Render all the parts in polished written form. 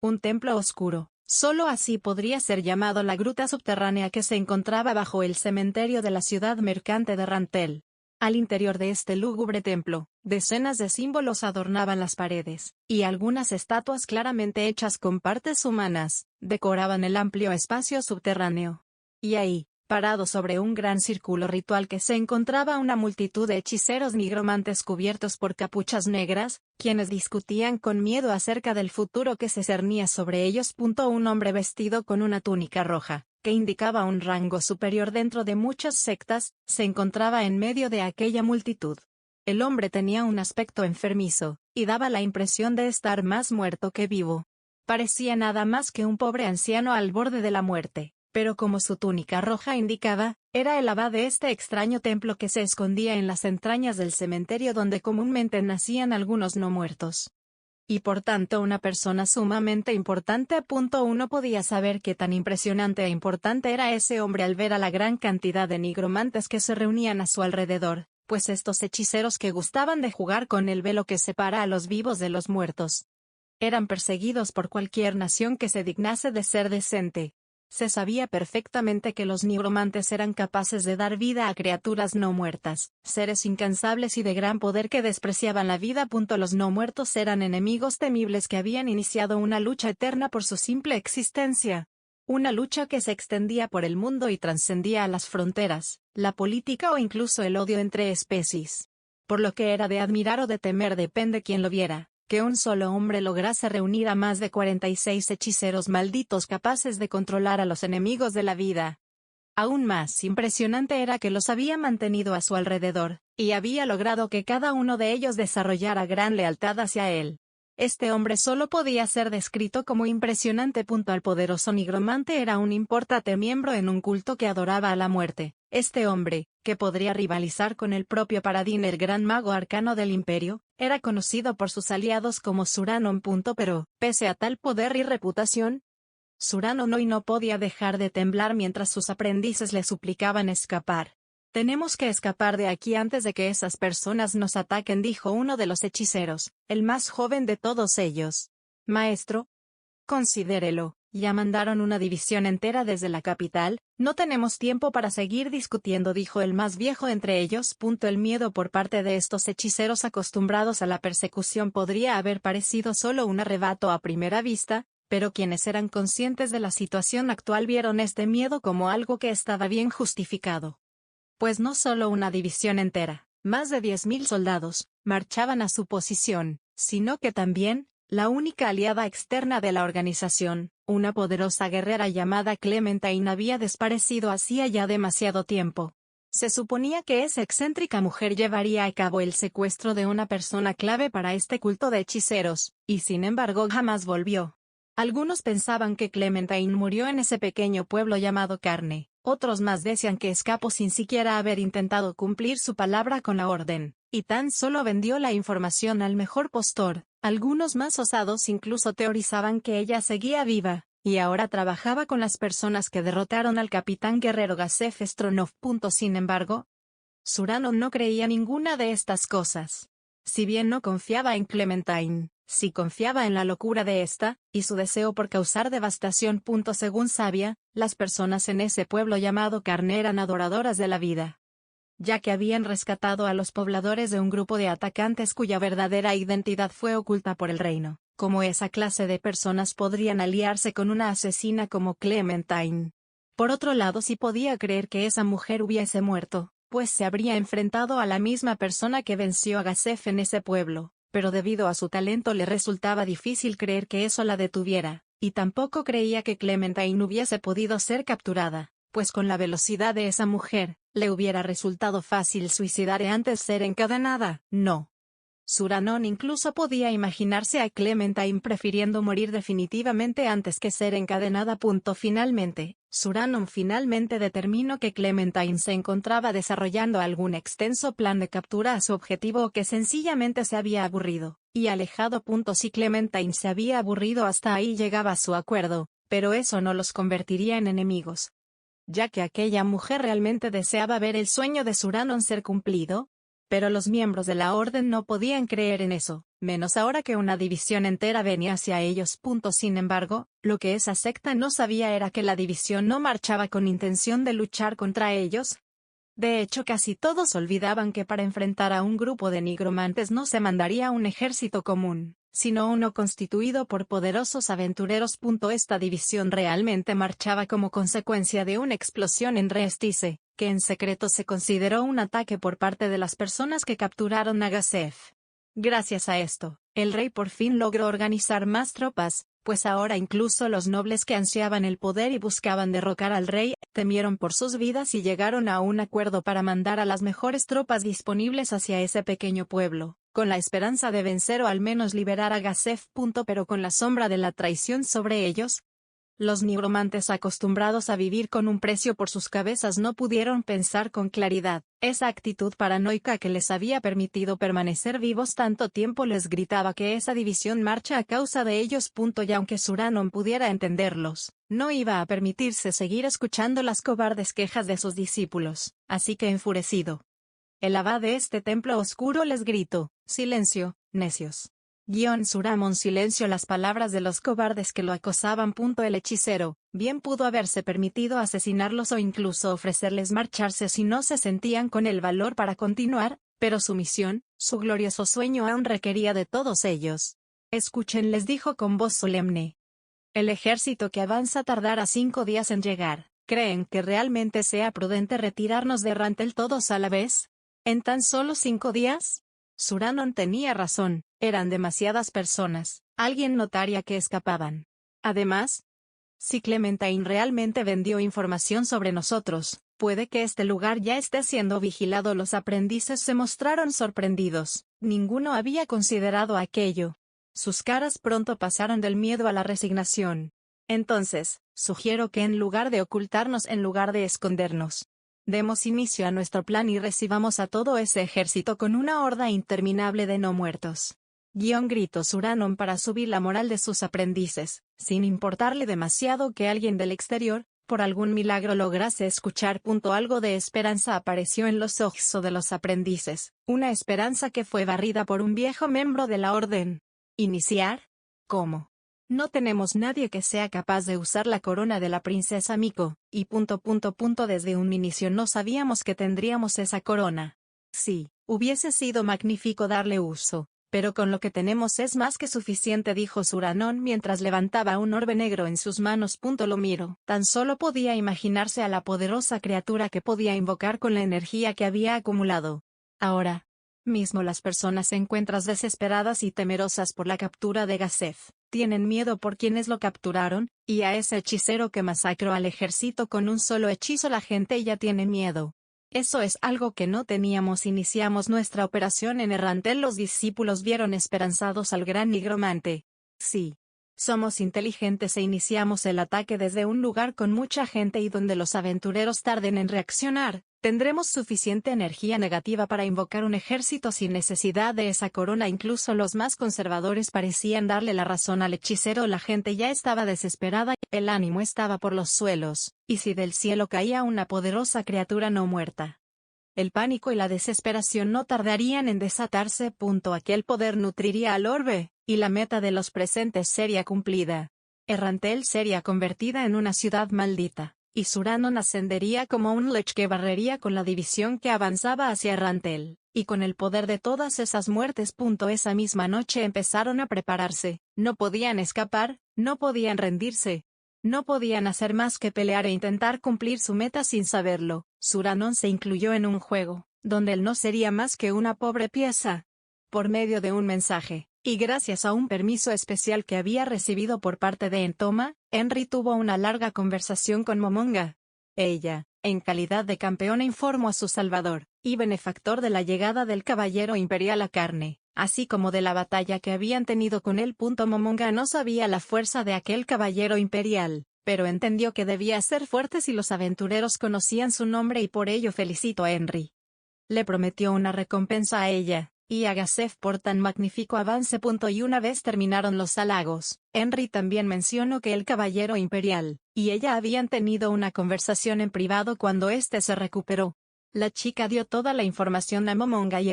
un templo oscuro. Solo así podría ser llamado la gruta subterránea que se encontraba bajo el cementerio de la ciudad mercante de Rantel. Al interior de este lúgubre templo, decenas de símbolos adornaban las paredes, y algunas estatuas claramente hechas con partes humanas, decoraban el amplio espacio subterráneo. Y ahí, parado sobre un gran círculo ritual que se encontraba una multitud de hechiceros nigromantes cubiertos por capuchas negras, quienes discutían con miedo acerca del futuro que se cernía sobre ellos. Un hombre vestido con una túnica roja, que indicaba un rango superior dentro de muchas sectas, se encontraba en medio de aquella multitud. El hombre tenía un aspecto enfermizo, y daba la impresión de estar más muerto que vivo. Parecía nada más que un pobre anciano al borde de la muerte. Pero como su túnica roja indicaba, era el abad de este extraño templo que se escondía en las entrañas del cementerio donde comúnmente nacían algunos no muertos. Y por tanto una persona sumamente importante. Uno podía saber qué tan impresionante e importante era ese hombre al ver a la gran cantidad de nigromantes que se reunían a su alrededor, pues estos hechiceros que gustaban de jugar con el velo que separa a los vivos de los muertos, eran perseguidos por cualquier nación que se dignase de ser decente. Se sabía perfectamente que los nigromantes eran capaces de dar vida a criaturas no muertas, seres incansables y de gran poder que despreciaban la vida. Los no muertos eran enemigos temibles que habían iniciado una lucha eterna por su simple existencia. Una lucha que se extendía por el mundo y trascendía a las fronteras, la política o incluso el odio entre especies. Por lo que era de admirar o de temer, depende quien lo viera, que un solo hombre lograse reunir a más de 46 hechiceros malditos capaces de controlar a los enemigos de la vida. Aún más impresionante era que los había mantenido a su alrededor, y había logrado que cada uno de ellos desarrollara gran lealtad hacia él. Este hombre solo podía ser descrito como impresionante. El poderoso nigromante era un importante miembro en un culto que adoraba a la muerte. Este hombre, que podría rivalizar con el propio Paradín, el gran mago arcano del imperio, era conocido por sus aliados como Suranon. Pero, pese a tal poder y reputación, Suranon hoy no podía dejar de temblar mientras sus aprendices le suplicaban escapar. «Tenemos que escapar de aquí antes de que esas personas nos ataquen», dijo uno de los hechiceros, el más joven de todos ellos. «Maestro, considérelo, ya mandaron una división entera desde la capital, no tenemos tiempo para seguir discutiendo», dijo el más viejo entre ellos. El miedo por parte de estos hechiceros acostumbrados a la persecución podría haber parecido solo un arrebato a primera vista, pero quienes eran conscientes de la situación actual vieron este miedo como algo que estaba bien justificado. Pues no solo una división entera, más de 10.000 soldados, marchaban a su posición, sino que también, la única aliada externa de la organización, una poderosa guerrera llamada Clementine, había desaparecido hacía ya demasiado tiempo. Se suponía que esa excéntrica mujer llevaría a cabo el secuestro de una persona clave para este culto de hechiceros, y sin embargo jamás volvió. Algunos pensaban que Clementine murió en ese pequeño pueblo llamado Carne. Otros más decían que escapó sin siquiera haber intentado cumplir su palabra con la orden, y tan solo vendió la información al mejor postor. Algunos más osados incluso teorizaban que ella seguía viva, y ahora trabajaba con las personas que derrotaron al capitán guerrero Gazef Stronov. Sin embargo, Suranon no creía ninguna de estas cosas. Si bien no confiaba en Clementine, sí confiaba en la locura de esta, y su deseo por causar devastación. Según sabía, las personas en ese pueblo llamado Carne eran adoradoras de la vida, ya que habían rescatado a los pobladores de un grupo de atacantes cuya verdadera identidad fue oculta por el reino. ¿Cómo esa clase de personas podrían aliarse con una asesina como Clementine? Por otro lado, sí podía creer que esa mujer hubiese muerto, pues se habría enfrentado a la misma persona que venció a Gazef en ese pueblo. Pero debido a su talento le resultaba difícil creer que eso la detuviera, y tampoco creía que Clementine hubiese podido ser capturada, pues con la velocidad de esa mujer, le hubiera resultado fácil suicidarse antes de ser encadenada. No. Suranon incluso podía imaginarse a Clementine prefiriendo morir definitivamente antes que ser encadenada. Finalmente, Suranon finalmente determinó que Clementine se encontraba desarrollando algún extenso plan de captura a su objetivo o que sencillamente se había aburrido, y alejado. Si Clementine se había aburrido hasta ahí llegaba su acuerdo, pero eso no los convertiría en enemigos. Ya que aquella mujer realmente deseaba ver el sueño de Suranon ser cumplido, Pero los miembros de la orden no podían creer en eso, menos ahora que una división entera venía hacia ellos. Sin embargo, lo que esa secta no sabía era que la división no marchaba con intención de luchar contra ellos. De hecho, casi todos olvidaban que para enfrentar a un grupo de nigromantes no se mandaría un ejército común, sino uno constituido por poderosos aventureros. Esta división realmente marchaba como consecuencia de una explosión en Restice, que en secreto se consideró un ataque por parte de las personas que capturaron a Gazef. Gracias a esto, el rey por fin logró organizar más tropas, pues ahora incluso los nobles que ansiaban el poder y buscaban derrocar al rey, temieron por sus vidas y llegaron a un acuerdo para mandar a las mejores tropas disponibles hacia ese pequeño pueblo, con la esperanza de vencer o al menos liberar a Gazef. Pero con la sombra de la traición sobre ellos, los nigromantes acostumbrados a vivir con un precio por sus cabezas no pudieron pensar con claridad. Esa actitud paranoica que les había permitido permanecer vivos tanto tiempo les gritaba que esa división marcha a causa de ellos. Y aunque Suranon pudiera entenderlos, no iba a permitirse seguir escuchando las cobardes quejas de sus discípulos, así que enfurecido, el abad de este templo oscuro les gritó: «Silencio, necios». Suramon silenció las palabras de los cobardes que lo acosaban. El hechicero, bien pudo haberse permitido asesinarlos o incluso ofrecerles marcharse si no se sentían con el valor para continuar, pero su misión, su glorioso sueño aún requería de todos ellos. «Escuchen», les dijo con voz solemne. «El ejército que avanza tardará 5 días en llegar. ¿Creen que realmente sea prudente retirarnos de Rantel todos a la vez? ¿En tan solo 5 días?» Suranon tenía razón, eran demasiadas personas, alguien notaría que escapaban. Además, si Clementine realmente vendió información sobre nosotros, puede que este lugar ya esté siendo vigilado. Los aprendices se mostraron sorprendidos, ninguno había considerado aquello. Sus caras pronto pasaron del miedo a la resignación. «Entonces, sugiero que en lugar de ocultarnos, en lugar de escondernos, demos inicio a nuestro plan y recibamos a todo ese ejército con una horda interminable de no muertos». Gritó Suranon para subir la moral de sus aprendices, sin importarle demasiado que alguien del exterior, por algún milagro, lograse escuchar. Algo de esperanza apareció en los ojos de los aprendices, una esperanza que fue barrida por un viejo miembro de la orden. ¿Iniciar? ¿Cómo? No tenemos nadie que sea capaz de usar la corona de la princesa Miko, y desde un inicio no sabíamos que tendríamos esa corona. Sí, hubiese sido magnífico darle uso, pero con lo que tenemos es más que suficiente, dijo Suranon mientras levantaba un orbe negro en sus manos. Lo miró. Tan solo podía imaginarse a la poderosa criatura que podía invocar con la energía que había acumulado. Ahora mismo las personas se encuentran desesperadas y temerosas por la captura de Gazef. Tienen miedo por quienes lo capturaron, y a ese hechicero que masacró al ejército con un solo hechizo. La gente ya tiene miedo. Eso es algo que no teníamos. Iniciamos nuestra operación en Errantel. Los discípulos vieron esperanzados al gran nigromante. Sí. Somos inteligentes e iniciamos el ataque desde un lugar con mucha gente y donde los aventureros tarden en reaccionar. Tendremos suficiente energía negativa para invocar un ejército sin necesidad de esa corona. Incluso los más conservadores parecían darle la razón al hechicero. La gente ya estaba desesperada, el ánimo estaba por los suelos, y si del cielo caía una poderosa criatura no muerta, el pánico y la desesperación no tardarían en desatarse. Aquel poder nutriría al orbe, y la meta de los presentes sería cumplida. Errantel sería convertida en una ciudad maldita, y Suranon ascendería como un lech que barrería con la división que avanzaba hacia Errantel, y con el poder de todas esas muertes. Esa misma noche empezaron a prepararse, no podían escapar, no podían rendirse. No podían hacer más que pelear e intentar cumplir su meta sin saberlo. Suranon se incluyó en un juego, donde él no sería más que una pobre pieza. Por medio de un mensaje, y gracias a un permiso especial que había recibido por parte de Entoma, Henry tuvo una larga conversación con Momonga. Ella, en calidad de campeona, informó a su salvador, y benefactor, de la llegada del caballero imperial a Carne, así como de la batalla que habían tenido con él. Momonga no sabía la fuerza de aquel caballero imperial, pero entendió que debía ser fuerte si los aventureros conocían su nombre, y por ello felicitó a Henry. Le prometió una recompensa a ella y a Gazef por tan magnífico avance. Y una vez terminaron los halagos, Henry también mencionó que el caballero imperial y ella habían tenido una conversación en privado cuando éste se recuperó. La chica dio toda la información a Momonga y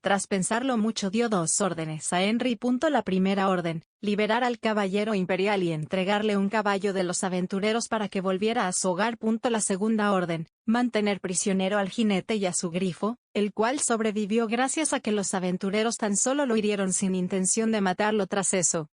tras pensarlo mucho, dio 2 órdenes a Henry. La primera orden, liberar al caballero imperial y entregarle un caballo de los aventureros para que volviera a su hogar. La segunda orden, mantener prisionero al jinete y a su grifo, el cual sobrevivió gracias a que los aventureros tan solo lo hirieron sin intención de matarlo. Tras eso,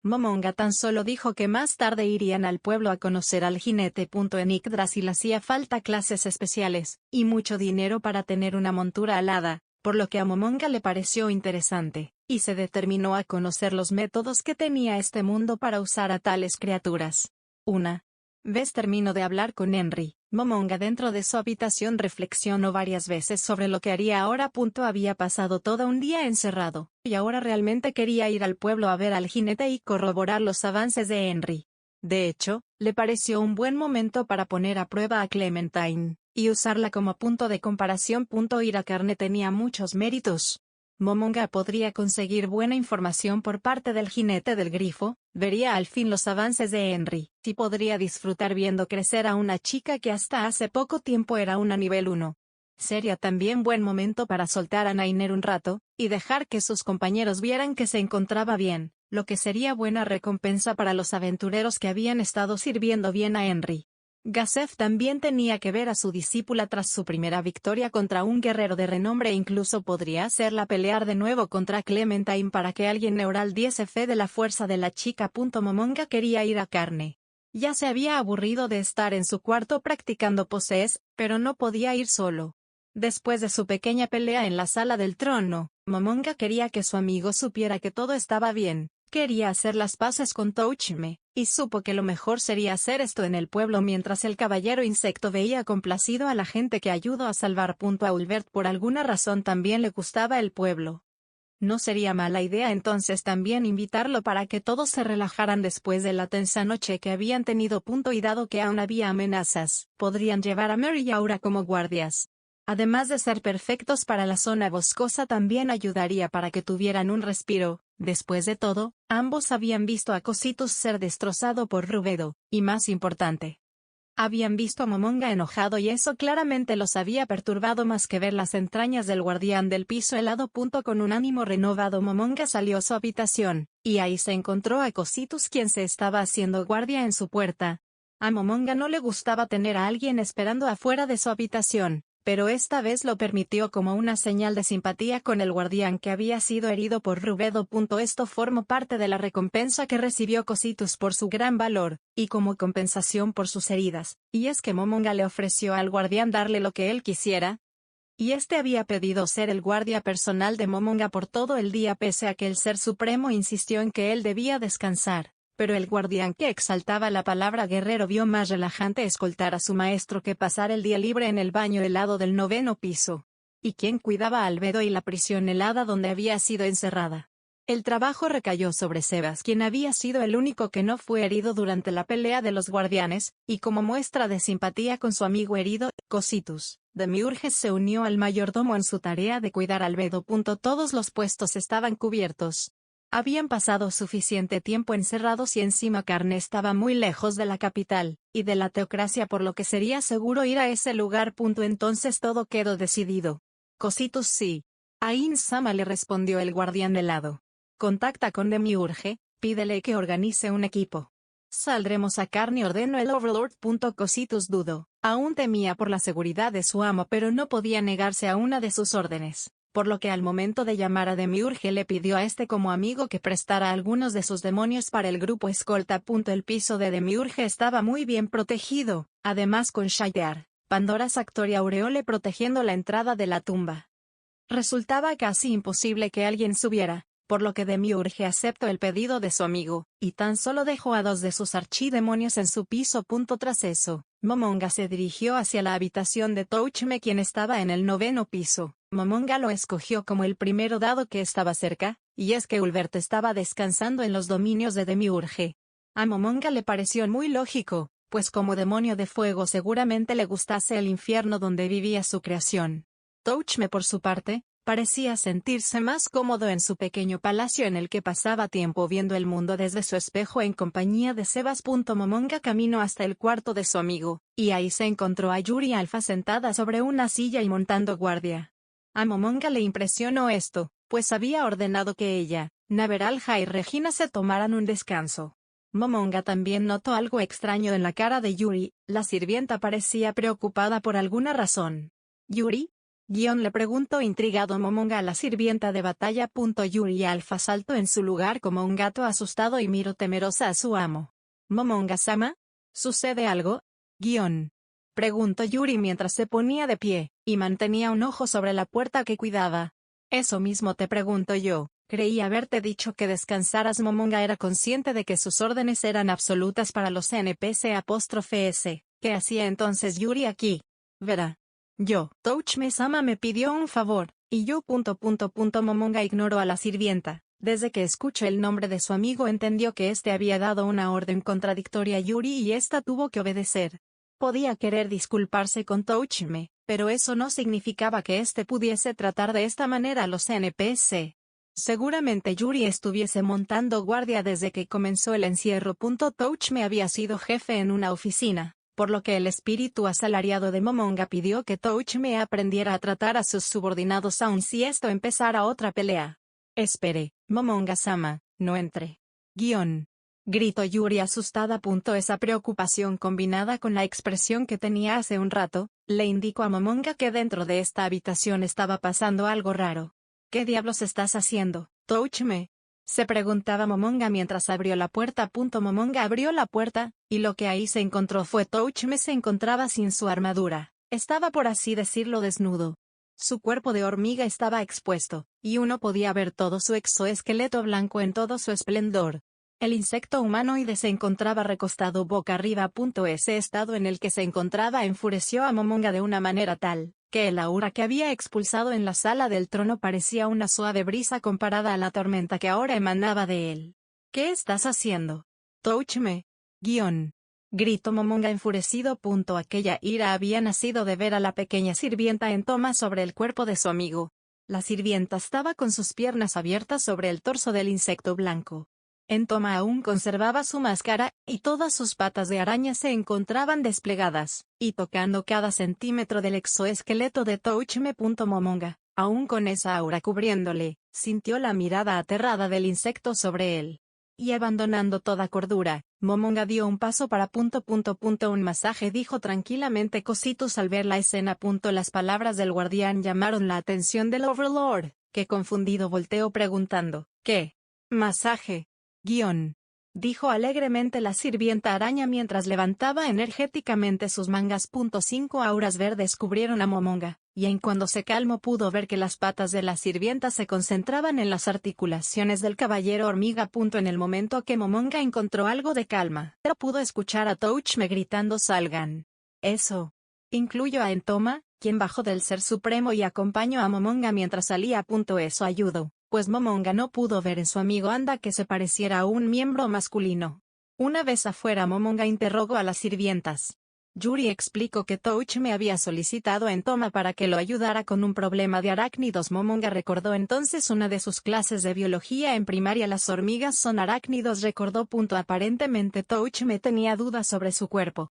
Momonga tan solo dijo que más tarde irían al pueblo a conocer al jinete. En Yggdrasil hacía falta clases especiales, y mucho dinero para tener una montura alada, por lo que a Momonga le pareció interesante, y se determinó a conocer los métodos que tenía este mundo para usar a tales criaturas. Una vez terminó de hablar con Henry, Momonga dentro de su habitación reflexionó varias veces sobre lo que haría ahora. Había pasado todo un día encerrado, y ahora realmente quería ir al pueblo a ver al jinete y corroborar los avances de Henry. De hecho, le pareció un buen momento para poner a prueba a Clementine, y usarla como punto de comparación. Ir a Carne tenía muchos méritos. Momonga podría conseguir buena información por parte del jinete del grifo, vería al fin los avances de Henry, y podría disfrutar viendo crecer a una chica que hasta hace poco tiempo era una nivel 1. Sería también buen momento para soltar a Nainer un rato, y dejar que sus compañeros vieran que se encontraba bien, lo que sería buena recompensa para los aventureros que habían estado sirviendo bien a Henry. Gazef también tenía que ver a su discípula tras su primera victoria contra un guerrero de renombre e incluso podría hacerla pelear de nuevo contra Clementine para que alguien neural diese fe de la fuerza de la chica. Momonga quería ir a Carne. Ya se había aburrido de estar en su cuarto practicando poses, pero no podía ir solo. Después de su pequeña pelea en la sala del trono, Momonga quería que su amigo supiera que todo estaba bien. Quería hacer las paces con Touchme, y supo que lo mejor sería hacer esto en el pueblo mientras el caballero insecto veía complacido a la gente que ayudó a salvar. A Ulbert por alguna razón también le gustaba el pueblo. No sería mala idea entonces también invitarlo para que todos se relajaran después de la tensa noche que habían tenido. Y dado que aún había amenazas, podrían llevar a Mary y Aura como guardias. Además de ser perfectos para la zona boscosa, también ayudaría para que tuvieran un respiro. Después de todo, ambos habían visto a Cositus ser destrozado por Rubedo, y más importante, habían visto a Momonga enojado y eso claramente los había perturbado más que ver las entrañas del guardián del piso helado. Con un ánimo renovado Momonga salió a su habitación, y ahí se encontró a Cositus quien se estaba haciendo guardia en su puerta. A Momonga no le gustaba tener a alguien esperando afuera de su habitación, pero esta vez lo permitió como una señal de simpatía con el guardián que había sido herido por Rubedo. Esto formó parte de la recompensa que recibió Cositus por su gran valor, y como compensación por sus heridas, y es que Momonga le ofreció al guardián darle lo que él quisiera, y este había pedido ser el guardia personal de Momonga por todo el día pese a que el Ser Supremo insistió en que él debía descansar. Pero el guardián que exaltaba la palabra guerrero vio más relajante escoltar a su maestro que pasar el día libre en el baño helado del 9º piso. ¿Y quién cuidaba a Albedo y la prisión helada donde había sido encerrada? El trabajo recayó sobre Sebas, quien había sido el único que no fue herido durante la pelea de los guardianes, y como muestra de simpatía con su amigo herido, Cositus, Demiurges se unió al mayordomo en su tarea de cuidar a Albedo. Todos los puestos estaban cubiertos. Habían pasado suficiente tiempo encerrados y encima Carne estaba muy lejos de la capital, y de la teocracia por lo que sería seguro ir a ese lugar. Entonces todo quedó decidido. Cositus sí. Ain Sama le respondió el guardián helado. Contacta con Demiurge, pídele que organice un equipo. Saldremos a Carne, ordenó el Overlord. Cositus dudó. Aún temía por la seguridad de su amo pero no podía negarse a una de sus órdenes. Por lo que al momento de llamar a Demiurge le pidió a este como amigo que prestara algunos de sus demonios para el grupo escolta. El piso de Demiurge estaba muy bien protegido, además con Shaitear, Pandora Sactor y Aureole protegiendo la entrada de la tumba. Resultaba casi imposible que alguien subiera, por lo que Demiurge aceptó el pedido de su amigo, y tan solo dejó a 2 de sus archidemonios en su piso. Tras eso, Momonga se dirigió hacia la habitación de Touchme quien estaba en el 9º piso. Momonga lo escogió como el primero dado que estaba cerca, y es que Ulbert estaba descansando en los dominios de Demiurge. A Momonga le pareció muy lógico, pues como demonio de fuego seguramente le gustase el infierno donde vivía su creación. Touchme por su parte, Parecía sentirse más cómodo en su pequeño palacio en el que pasaba tiempo viendo el mundo desde su espejo en compañía de Sebas. Momonga caminó hasta el cuarto de su amigo, y ahí se encontró a Yuri Alfa sentada sobre una silla y montando guardia. A Momonga le impresionó esto, pues había ordenado que ella, Naberalja y Regina se tomaran un descanso. Momonga también notó algo extraño en la cara de Yuri, la sirvienta parecía preocupada por alguna razón. ¿Yuri? Le preguntó intrigado Momonga a la sirvienta de batalla. Yuri Alfa saltó en su lugar como un gato asustado y miró temerosa a su amo. ¿Momonga-sama? ¿Sucede algo? Preguntó Yuri mientras se ponía de pie, y mantenía un ojo sobre la puerta que cuidaba. Eso mismo te pregunto yo, creí haberte dicho que descansaras. Momonga era consciente de que sus órdenes eran absolutas para los NPC'. ¿Qué hacía entonces Yuri aquí? Verá. Touchme-sama me pidió un favor, y yo. Momonga ignoró a la sirvienta. Desde que escuchó el nombre de su amigo entendió que éste había dado una orden contradictoria a Yuri y ésta tuvo que obedecer. Podía querer disculparse con Touchme, pero eso no significaba que éste pudiese tratar de esta manera a los NPC. Seguramente Yuri estuviese montando guardia desde que comenzó el encierro. Touchme había sido jefe en una oficina, por lo que el espíritu asalariado de Momonga pidió que Touchme aprendiera a tratar a sus subordinados aun si esto empezara otra pelea. Espere, Momonga-sama, no entre. Gritó Yuri asustada. Esa preocupación combinada con la expresión que tenía hace un rato, le indicó a Momonga que dentro de esta habitación estaba pasando algo raro. ¿Qué diablos estás haciendo, Touchme? Se preguntaba Momonga mientras abrió la puerta. Momonga abrió la puerta, y lo que ahí se encontró fue Touchme se encontraba sin su armadura, estaba por así decirlo desnudo. Su cuerpo de hormiga estaba expuesto, y uno podía ver todo su exoesqueleto blanco en todo su esplendor. El insecto humanoide se encontraba recostado boca arriba. Ese estado en el que se encontraba enfureció a Momonga de una manera tal, que el aura que había expulsado en la sala del trono parecía una suave brisa comparada a la tormenta que ahora emanaba de él. ¿Qué estás haciendo? Touchme. Gritó Momonga enfurecido. Aquella ira había nacido de ver a la pequeña sirvienta en toma sobre el cuerpo de su amigo. La sirvienta estaba con sus piernas abiertas sobre el torso del insecto blanco. En toma aún conservaba su máscara, y todas sus patas de araña se encontraban desplegadas, y tocando cada centímetro del exoesqueleto de Touchme. Momonga, aún con esa aura cubriéndole, sintió la mirada aterrada del insecto sobre él. Y abandonando toda cordura, Momonga dio un paso para. Un masaje, dijo tranquilamente Cositus al ver la escena. Las palabras del guardián llamaron la atención del Overlord, que confundido volteó preguntando, ¿qué? ¿Masaje? Dijo alegremente la sirvienta araña mientras levantaba energéticamente sus mangas. 5 auras verdes cubrieron a Momonga, y en cuando se calmó pudo ver que las patas de la sirvienta se concentraban en las articulaciones del caballero hormiga. En el momento que Momonga encontró algo de calma, pero pudo escuchar a Touchme gritando salgan. Eso. Incluyo a Entoma, quien bajó del Ser Supremo y acompañó a Momonga mientras salía. Eso ayudó, pues Momonga no pudo ver en su amigo Anda que se pareciera a un miembro masculino. Una vez afuera Momonga interrogó a las sirvientas. Yuri explicó que Touchme había solicitado a Entoma para que lo ayudara con un problema de arácnidos. Momonga recordó entonces una de sus clases de biología en primaria. Las hormigas son arácnidos, recordó. Aparentemente Touchme tenía dudas sobre su cuerpo,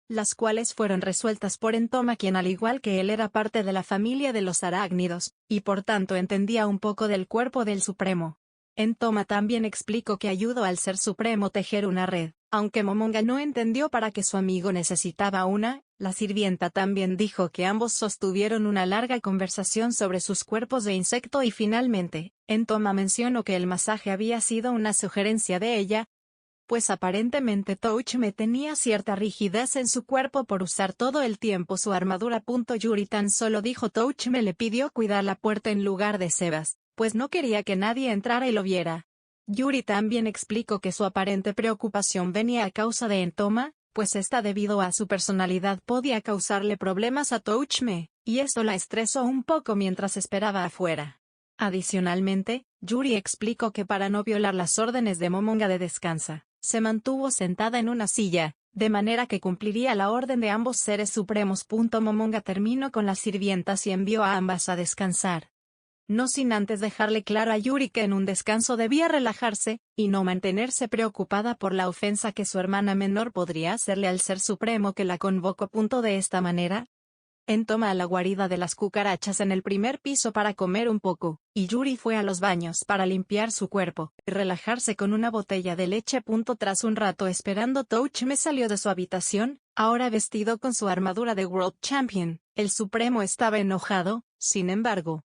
las cuales fueron resueltas por Entoma, quien al igual que él era parte de la familia de los arácnidos, y por tanto entendía un poco del cuerpo del Supremo. Entoma también explicó que ayudó al Ser Supremo tejer una red, aunque Momonga no entendió para qué su amigo necesitaba una. La sirvienta también dijo que ambos sostuvieron una larga conversación sobre sus cuerpos de insecto y finalmente, Entoma mencionó que el masaje había sido una sugerencia de ella, pues aparentemente Touchme tenía cierta rigidez en su cuerpo por usar todo el tiempo su armadura. Yuri tan solo dijo Touchme le pidió cuidar la puerta en lugar de Sebas, pues no quería que nadie entrara y lo viera. Yuri también explicó que su aparente preocupación venía a causa de Entoma, pues esta debido a su personalidad podía causarle problemas a Touchme, y esto la estresó un poco mientras esperaba afuera. Adicionalmente, Yuri explicó que para no violar las órdenes de Momonga de descansa, se mantuvo sentada en una silla, de manera que cumpliría la orden de ambos seres supremos. Momonga terminó con las sirvientas y envió a ambas a descansar. no sin antes dejarle claro a Yuri que en un descanso debía relajarse, y no mantenerse preocupada por la ofensa que su hermana menor podría hacerle al Ser Supremo que la convocó. De esta manera, Entoma a la guarida de las cucarachas en el primer piso para comer un poco, y Yuri fue a los baños para limpiar su cuerpo y relajarse con una botella de leche. Tras un rato esperando, Touchme salió de su habitación, ahora vestido con su armadura de World Champion. El Supremo estaba enojado, sin embargo.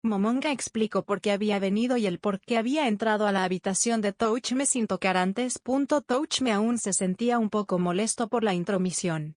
Momonga explicó por qué había venido y el por qué había entrado a la habitación de Touchme sin tocar antes. Touchme aún se sentía un poco molesto por la intromisión,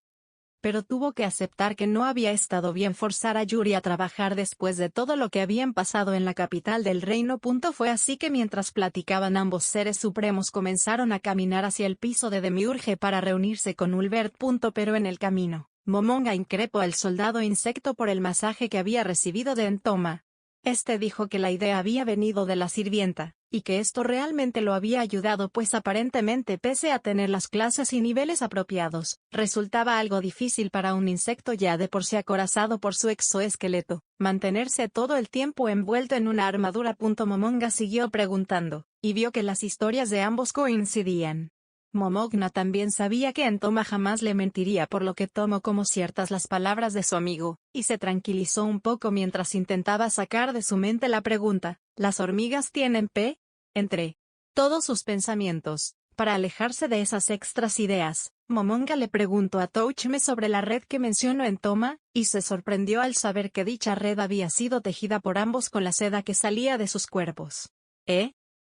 pero tuvo que aceptar que no había estado bien forzar a Yuri a trabajar después de todo lo que habían pasado en la capital del reino. Fue así que mientras platicaban ambos seres supremos comenzaron a caminar hacia el piso de Demiurge para reunirse con Ulbert. Pero en el camino, Momonga increpó al soldado insecto por el masaje que había recibido de Entoma. Este dijo que la idea había venido de la sirvienta, y que esto realmente lo había ayudado pues aparentemente pese a tener las clases y niveles apropiados, resultaba algo difícil para un insecto ya de por sí acorazado por su exoesqueleto, mantenerse todo el tiempo envuelto en una armadura. Momonga siguió preguntando, y vio que las historias de ambos coincidían. Momogna también sabía que Entoma jamás le mentiría, por lo que tomó como ciertas las palabras de su amigo, y se tranquilizó un poco mientras intentaba sacar de su mente la pregunta: ¿las hormigas tienen P? Entre todos sus pensamientos, para alejarse de esas extras ideas, Momonga le preguntó a Touchme sobre la red que mencionó Entoma, y se sorprendió al saber que dicha red había sido tejida por ambos con la seda que salía de sus cuerpos.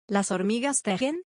¿Las hormigas tejen?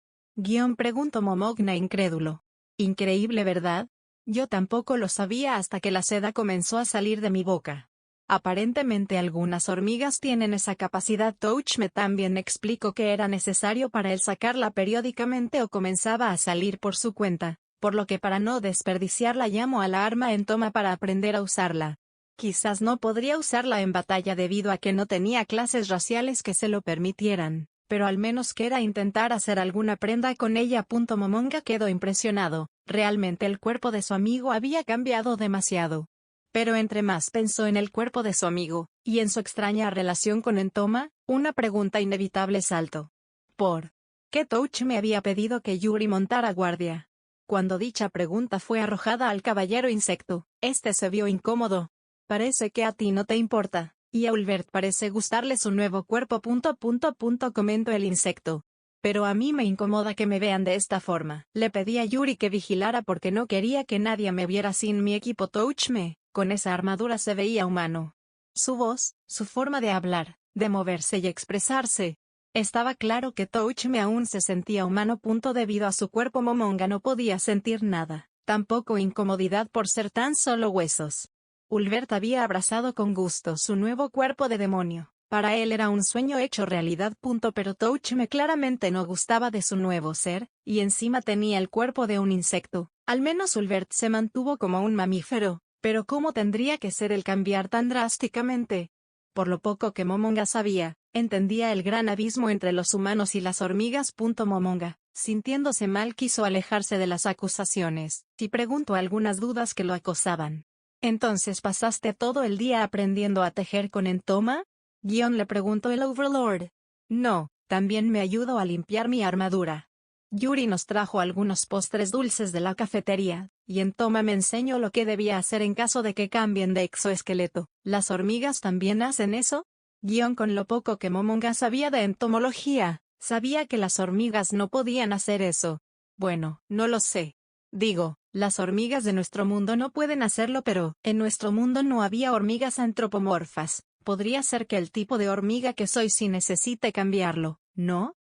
Preguntó Momogna incrédulo. Increíble, ¿verdad? Yo tampoco lo sabía hasta que la seda comenzó a salir de mi boca. Aparentemente algunas hormigas tienen esa capacidad. Touchme también explicó que era necesario para él sacarla periódicamente o comenzaba a salir por su cuenta, por lo que para no desperdiciarla llamó a la arma Entoma para aprender a usarla. Quizás no podría usarla en batalla debido a que no tenía clases raciales que se lo permitieran, pero al menos quería intentar hacer alguna prenda con ella. Momonga quedó impresionado, realmente el cuerpo de su amigo había cambiado demasiado. Pero entre más pensó en el cuerpo de su amigo, y en su extraña relación con Entoma, una pregunta inevitable saltó. ¿Por qué Touchme había pedido que Yuri montara guardia? Cuando dicha pregunta fue arrojada al caballero insecto, este se vio incómodo. Parece que a ti no te importa, y a Ulbert parece gustarle su nuevo cuerpo. Comentó el insecto. Pero a mí me incomoda que me vean de esta forma. Le pedí a Yuri que vigilara porque no quería que nadie me viera sin mi equipo. Touchme, con esa armadura se veía humano. Su voz, su forma de hablar, de moverse y expresarse. Estaba claro que Touchme aún se sentía humano. Debido a su cuerpo Momonga no podía sentir nada, tampoco incomodidad por ser tan solo huesos. Ulbert había abrazado con gusto su nuevo cuerpo de demonio. Para él era un sueño hecho realidad. Pero Touchme claramente no gustaba de su nuevo ser, y encima tenía el cuerpo de un insecto. Al menos Ulbert se mantuvo como un mamífero, pero ¿cómo tendría que ser el cambiar tan drásticamente? Por lo poco que Momonga sabía, entendía el gran abismo entre los humanos y las hormigas. Momonga, sintiéndose mal, quiso alejarse de las acusaciones, y preguntó algunas dudas que lo acosaban. ¿Entonces pasaste todo el día aprendiendo a tejer con Entoma? Le preguntó el Overlord. No, también me ayudó a limpiar mi armadura. Yuri nos trajo algunos postres dulces de la cafetería, y Entoma me enseñó lo que debía hacer en caso de que cambien de exoesqueleto. ¿Las hormigas también hacen eso? Con lo poco que Momonga sabía de entomología, sabía que las hormigas no podían hacer eso. Bueno, no lo sé. Digo, las hormigas de nuestro mundo no pueden hacerlo, pero en nuestro mundo no había hormigas antropomorfas. Podría ser que el tipo de hormiga que soy sí necesite cambiarlo, ¿no?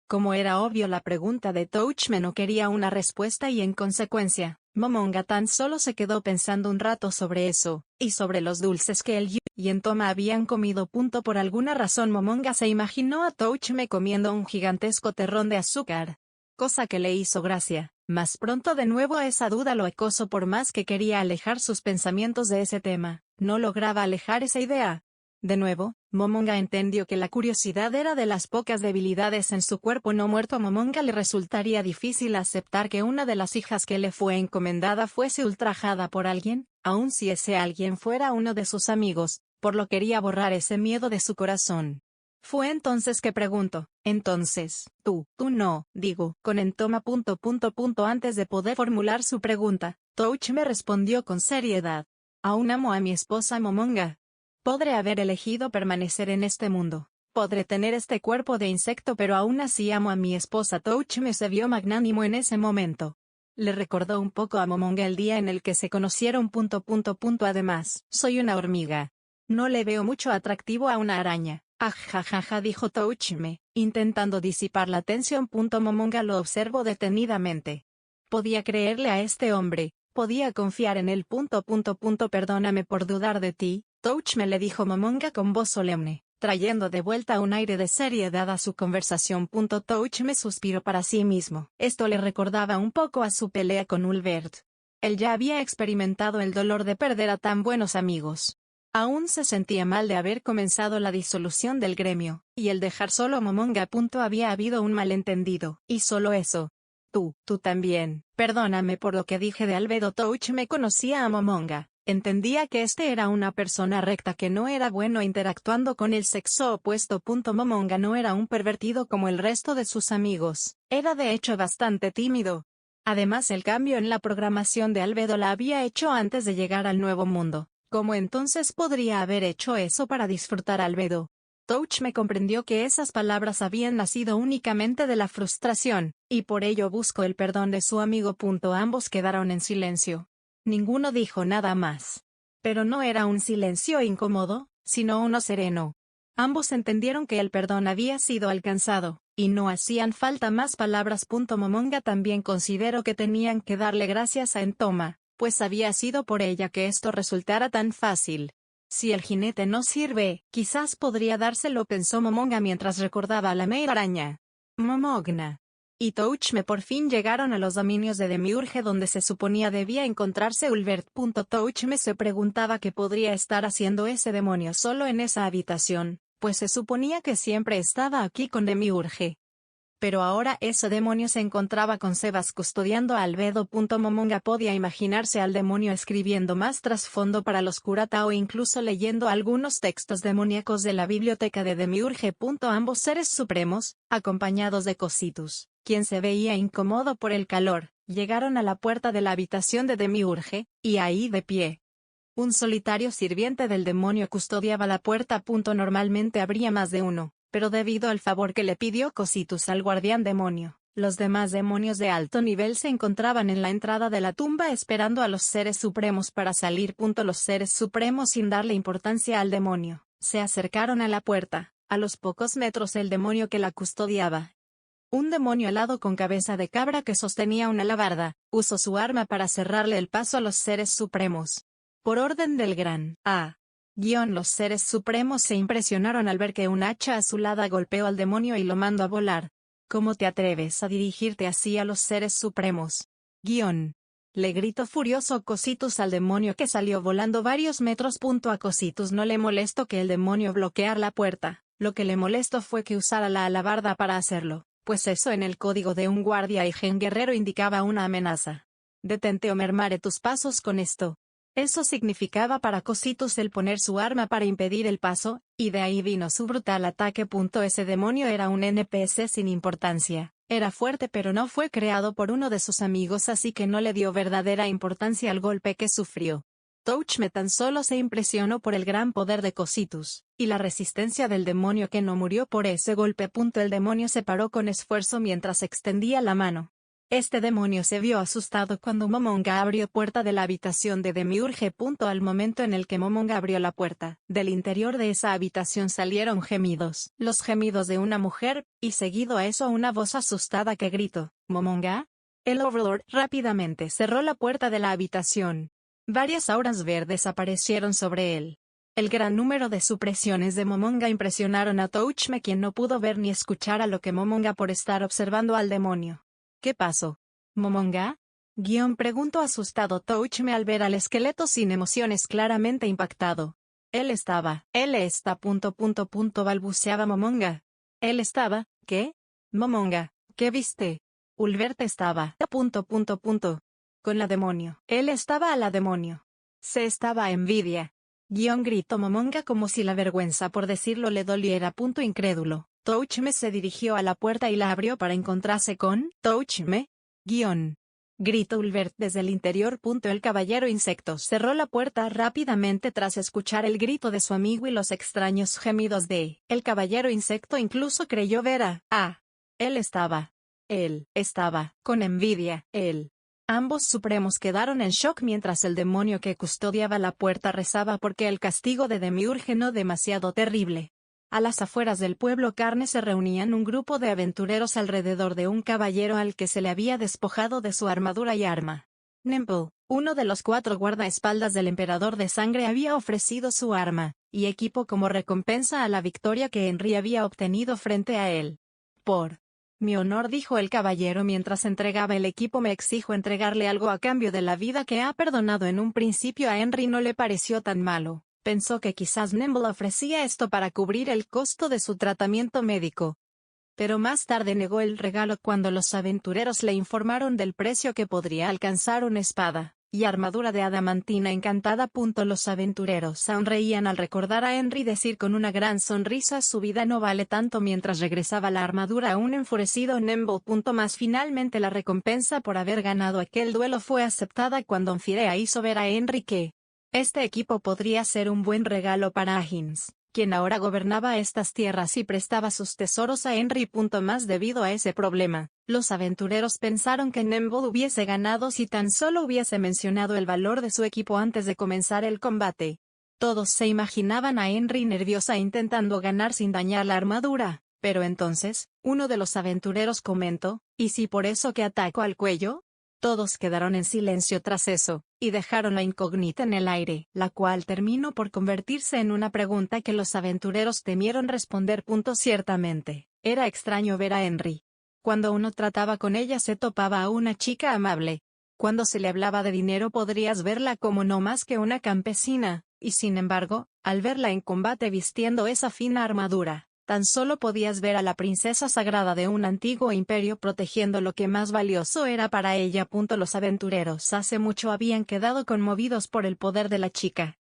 Como era obvio, la pregunta de Touchme no quería una respuesta y en consecuencia, Momonga tan solo se quedó pensando un rato sobre eso, y sobre los dulces que él y Entoma habían comido. Por alguna razón Momonga se imaginó a Touchme comiendo un gigantesco terrón de azúcar, cosa que le hizo gracia. Mas pronto de nuevo esa duda lo acosó. Por más que quería alejar sus pensamientos de ese tema, no lograba alejar esa idea. De nuevo, Momonga entendió que la curiosidad era de las pocas debilidades en su cuerpo no muerto. A Momonga le resultaría difícil aceptar que una de las hijas que le fue encomendada fuese ultrajada por alguien, aun si ese alguien fuera uno de sus amigos. por lo quería borrar ese miedo de su corazón. Fue entonces que preguntó, entonces, tú no, digo, con entoma ... Antes de poder formular su pregunta, Touch me respondió con seriedad. Aún amo a mi esposa Momonga. Podré haber elegido permanecer en este mundo. Podré tener este cuerpo de insecto, pero aún así amo a mi esposa. Touch me se vio magnánimo en ese momento. Le recordó un poco a Momonga el día en el que se conocieron. Además, soy una hormiga. No le veo mucho atractivo a una araña. Ajajaja, dijo Touchme, intentando disipar la tensión. Momonga lo observó detenidamente. Podía creerle a este hombre, podía confiar en él. Perdóname por dudar de ti, Touchme, le dijo Momonga con voz solemne, trayendo de vuelta un aire de seriedad a su conversación. Touchme suspiró para sí mismo. Esto le recordaba un poco a su pelea con Ulbert. Él ya había experimentado el dolor de perder a tan buenos amigos. Aún se sentía mal de haber comenzado la disolución del gremio, y el dejar solo a Momonga. Había habido un malentendido, y solo eso. Tú también, perdóname por lo que dije de Albedo. Touch me conocía a Momonga, entendía que este era una persona recta, que no era bueno interactuando con el sexo opuesto. Momonga no era un pervertido como el resto de sus amigos, era de hecho bastante tímido. Además, el cambio en la programación de Albedo la había hecho antes de llegar al nuevo mundo. ¿Cómo entonces podría haber hecho eso para disfrutar Albedo? Touch me comprendió que esas palabras habían nacido únicamente de la frustración, y por ello buscó el perdón de su amigo. Ambos quedaron en silencio. Ninguno dijo nada más. Pero no era un silencio incómodo, sino uno sereno. Ambos entendieron que el perdón había sido alcanzado, y no hacían falta más palabras. Momonga también consideró que tenían que darle gracias a Entoma, pues había sido por ella que esto resultara tan fácil. Si el jinete no sirve, quizás podría dárselo, pensó Momonga mientras recordaba a la Maid Araña. Momogna y Touchme por fin llegaron a los dominios de Demiurge, donde se suponía debía encontrarse Ulbert. Touchme se preguntaba qué podría estar haciendo ese demonio solo en esa habitación, pues se suponía que siempre estaba aquí con Demiurge. Pero ahora ese demonio se encontraba con Sebas custodiando a Albedo. Momonga podía imaginarse al demonio escribiendo más trasfondo para los Kurata, o incluso leyendo algunos textos demoníacos de la biblioteca de Demiurge. Ambos seres supremos, acompañados de Cositus, quien se veía incómodo por el calor, llegaron a la puerta de la habitación de Demiurge, y ahí de pie, un solitario sirviente del demonio custodiaba la puerta. Normalmente habría más de uno, pero debido al favor que le pidió Cositus al guardián demonio, los demás demonios de alto nivel se encontraban en la entrada de la tumba esperando a los seres supremos para salir. Los seres supremos, sin darle importancia al demonio, se acercaron a la puerta. A los pocos metros el demonio que la custodiaba, un demonio alado con cabeza de cabra que sostenía una alabarda, usó su arma para cerrarle el paso a los seres supremos. Por orden del gran A. Los seres supremos se impresionaron al ver que un hacha azulada golpeó al demonio y lo mandó a volar. ¿Cómo te atreves a dirigirte así a los seres supremos? Le gritó furioso Cositus al demonio, que salió volando varios metros. A Cositus no le molestó que el demonio bloqueara la puerta, lo que le molestó fue que usara la alabarda para hacerlo, pues eso en el código de un guardia y gen guerrero indicaba una amenaza. Detente o mermaré tus pasos con esto. Eso significaba para Cositus el poner su arma para impedir el paso, y de ahí vino su brutal ataque. Ese demonio era un NPC sin importancia, era fuerte pero no fue creado por uno de sus amigos, así que no le dio verdadera importancia al golpe que sufrió. Touchme tan solo se impresionó por el gran poder de Cositus, y la resistencia del demonio, que no murió por ese golpe. El demonio se paró con esfuerzo mientras extendía la mano. Este demonio se vio asustado cuando Momonga abrió puerta de la habitación de Demiurge. Al momento en el que Momonga abrió la puerta, del interior de esa habitación salieron gemidos, los gemidos de una mujer, y seguido a eso una voz asustada que gritó, ¿Momonga? El Overlord rápidamente cerró la puerta de la habitación. Varias auras verdes aparecieron sobre él. El gran número de supresiones de Momonga impresionaron a Touchme, quien no pudo ver ni escuchar a lo que Momonga por estar observando al demonio. ¿Qué pasó? ¿Momonga? Preguntó asustado Touchme al ver al esqueleto sin emociones, claramente impactado. Él está, balbuceaba Momonga. Él estaba, ¿qué? Momonga, ¿qué viste? Ulbert estaba, con la demonio. Él estaba a la demonio. Se estaba a envidia. Gritó Momonga como si la vergüenza por decirlo le doliera. Incrédulo, Touchme se dirigió a la puerta y la abrió para encontrarse con Touchme. Gritó Ulbert desde el interior. El caballero insecto cerró la puerta rápidamente tras escuchar el grito de su amigo y los extraños gemidos de el caballero insecto. Incluso creyó ver a Él estaba con envidia. Ambos supremos quedaron en shock mientras el demonio que custodiaba la puerta rezaba porque el castigo de Demiurge no demasiado terrible. A las afueras del pueblo Carne se reunían un grupo de aventureros alrededor de un caballero al que se le había despojado de su armadura y arma. Nemple, uno de los 4 guardaespaldas del emperador de sangre, había ofrecido su arma y equipo como recompensa a la victoria que Henry había obtenido frente a él. Por mi honor, dijo el caballero mientras entregaba el equipo, me exijo entregarle algo a cambio de la vida que ha perdonado. En un principio a Henry no le pareció tan malo. Pensó que quizás Nimble ofrecía esto para cubrir el costo de su tratamiento médico. Pero más tarde negó el regalo cuando los aventureros le informaron del precio que podría alcanzar una espada y armadura de adamantina encantada. Los aventureros sonreían al recordar a Henry decir con una gran sonrisa su vida no vale tanto mientras regresaba la armadura a un enfurecido Nimble. Más finalmente la recompensa por haber ganado aquel duelo fue aceptada cuando Amphirea hizo ver a Henry que este equipo podría ser un buen regalo para Agins, quien ahora gobernaba estas tierras y prestaba sus tesoros a Henry. Más debido a ese problema, los aventureros pensaron que Nimble hubiese ganado si tan solo hubiese mencionado el valor de su equipo antes de comenzar el combate. Todos se imaginaban a Henry nerviosa intentando ganar sin dañar la armadura, pero entonces, uno de los aventureros comentó, ¿y si por eso que atacó al cuello? Todos quedaron en silencio tras eso, y dejaron la incógnita en el aire, la cual terminó por convertirse en una pregunta que los aventureros temieron responder. Ciertamente, era extraño ver a Henry. Cuando uno trataba con ella se topaba a una chica amable. Cuando se le hablaba de dinero podrías verla como no más que una campesina, y sin embargo, al verla en combate vistiendo esa fina armadura, tan solo podías ver a la princesa sagrada de un antiguo imperio protegiendo lo que más valioso era para ella. Los aventureros hace mucho habían quedado conmovidos por el poder de la chica.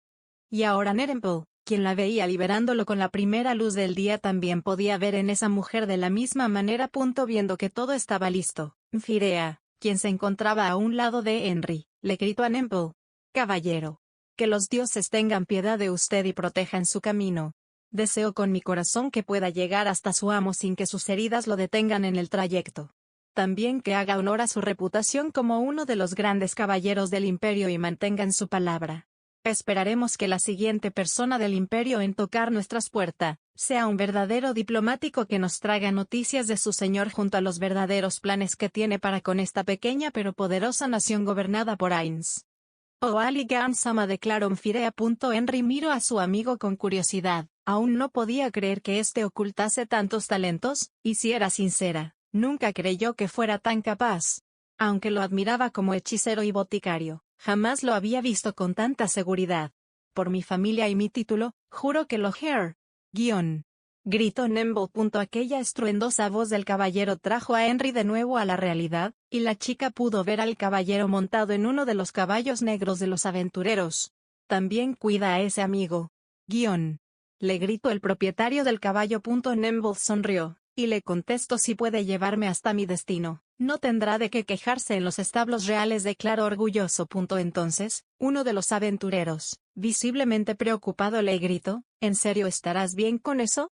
Y ahora Neremple, quien la veía liberándolo con la primera luz del día, también podía ver en esa mujer de la misma manera. Viendo que todo estaba listo, Amphirea, quien se encontraba a un lado de Henry, le gritó a Nemple: «Caballero, que los dioses tengan piedad de usted y protejan su camino. Deseo con mi corazón que pueda llegar hasta su amo sin que sus heridas lo detengan en el trayecto. También que haga honor a su reputación como uno de los grandes caballeros del imperio y mantengan su palabra. Esperaremos que la siguiente persona del imperio en tocar nuestras puertas sea un verdadero diplomático que nos traiga noticias de su señor junto a los verdaderos planes que tiene para con esta pequeña pero poderosa nación gobernada por Ainz». «Oh Ali Gan-sama», declaró Amphirea. Henry miró a su amigo con curiosidad. Aún no podía creer que éste ocultase tantos talentos, y si era sincera, nunca creyó que fuera tan capaz. Aunque lo admiraba como hechicero y boticario, jamás lo había visto con tanta seguridad. «Por mi familia y mi título, juro que lo haré». Gritó Nemble. Aquella estruendosa voz del caballero trajo a Henry de nuevo a la realidad, y la chica pudo ver al caballero montado en uno de los caballos negros de los aventureros. «También cuida a ese amigo». Le gritó el propietario del caballo. Nemble sonrió, y le contestó: «Si puede llevarme hasta mi destino, no tendrá de qué quejarse en los establos reales», declaró orgulloso. Entonces, uno de los aventureros, visiblemente preocupado, le gritó: «¿En serio estarás bien con eso?»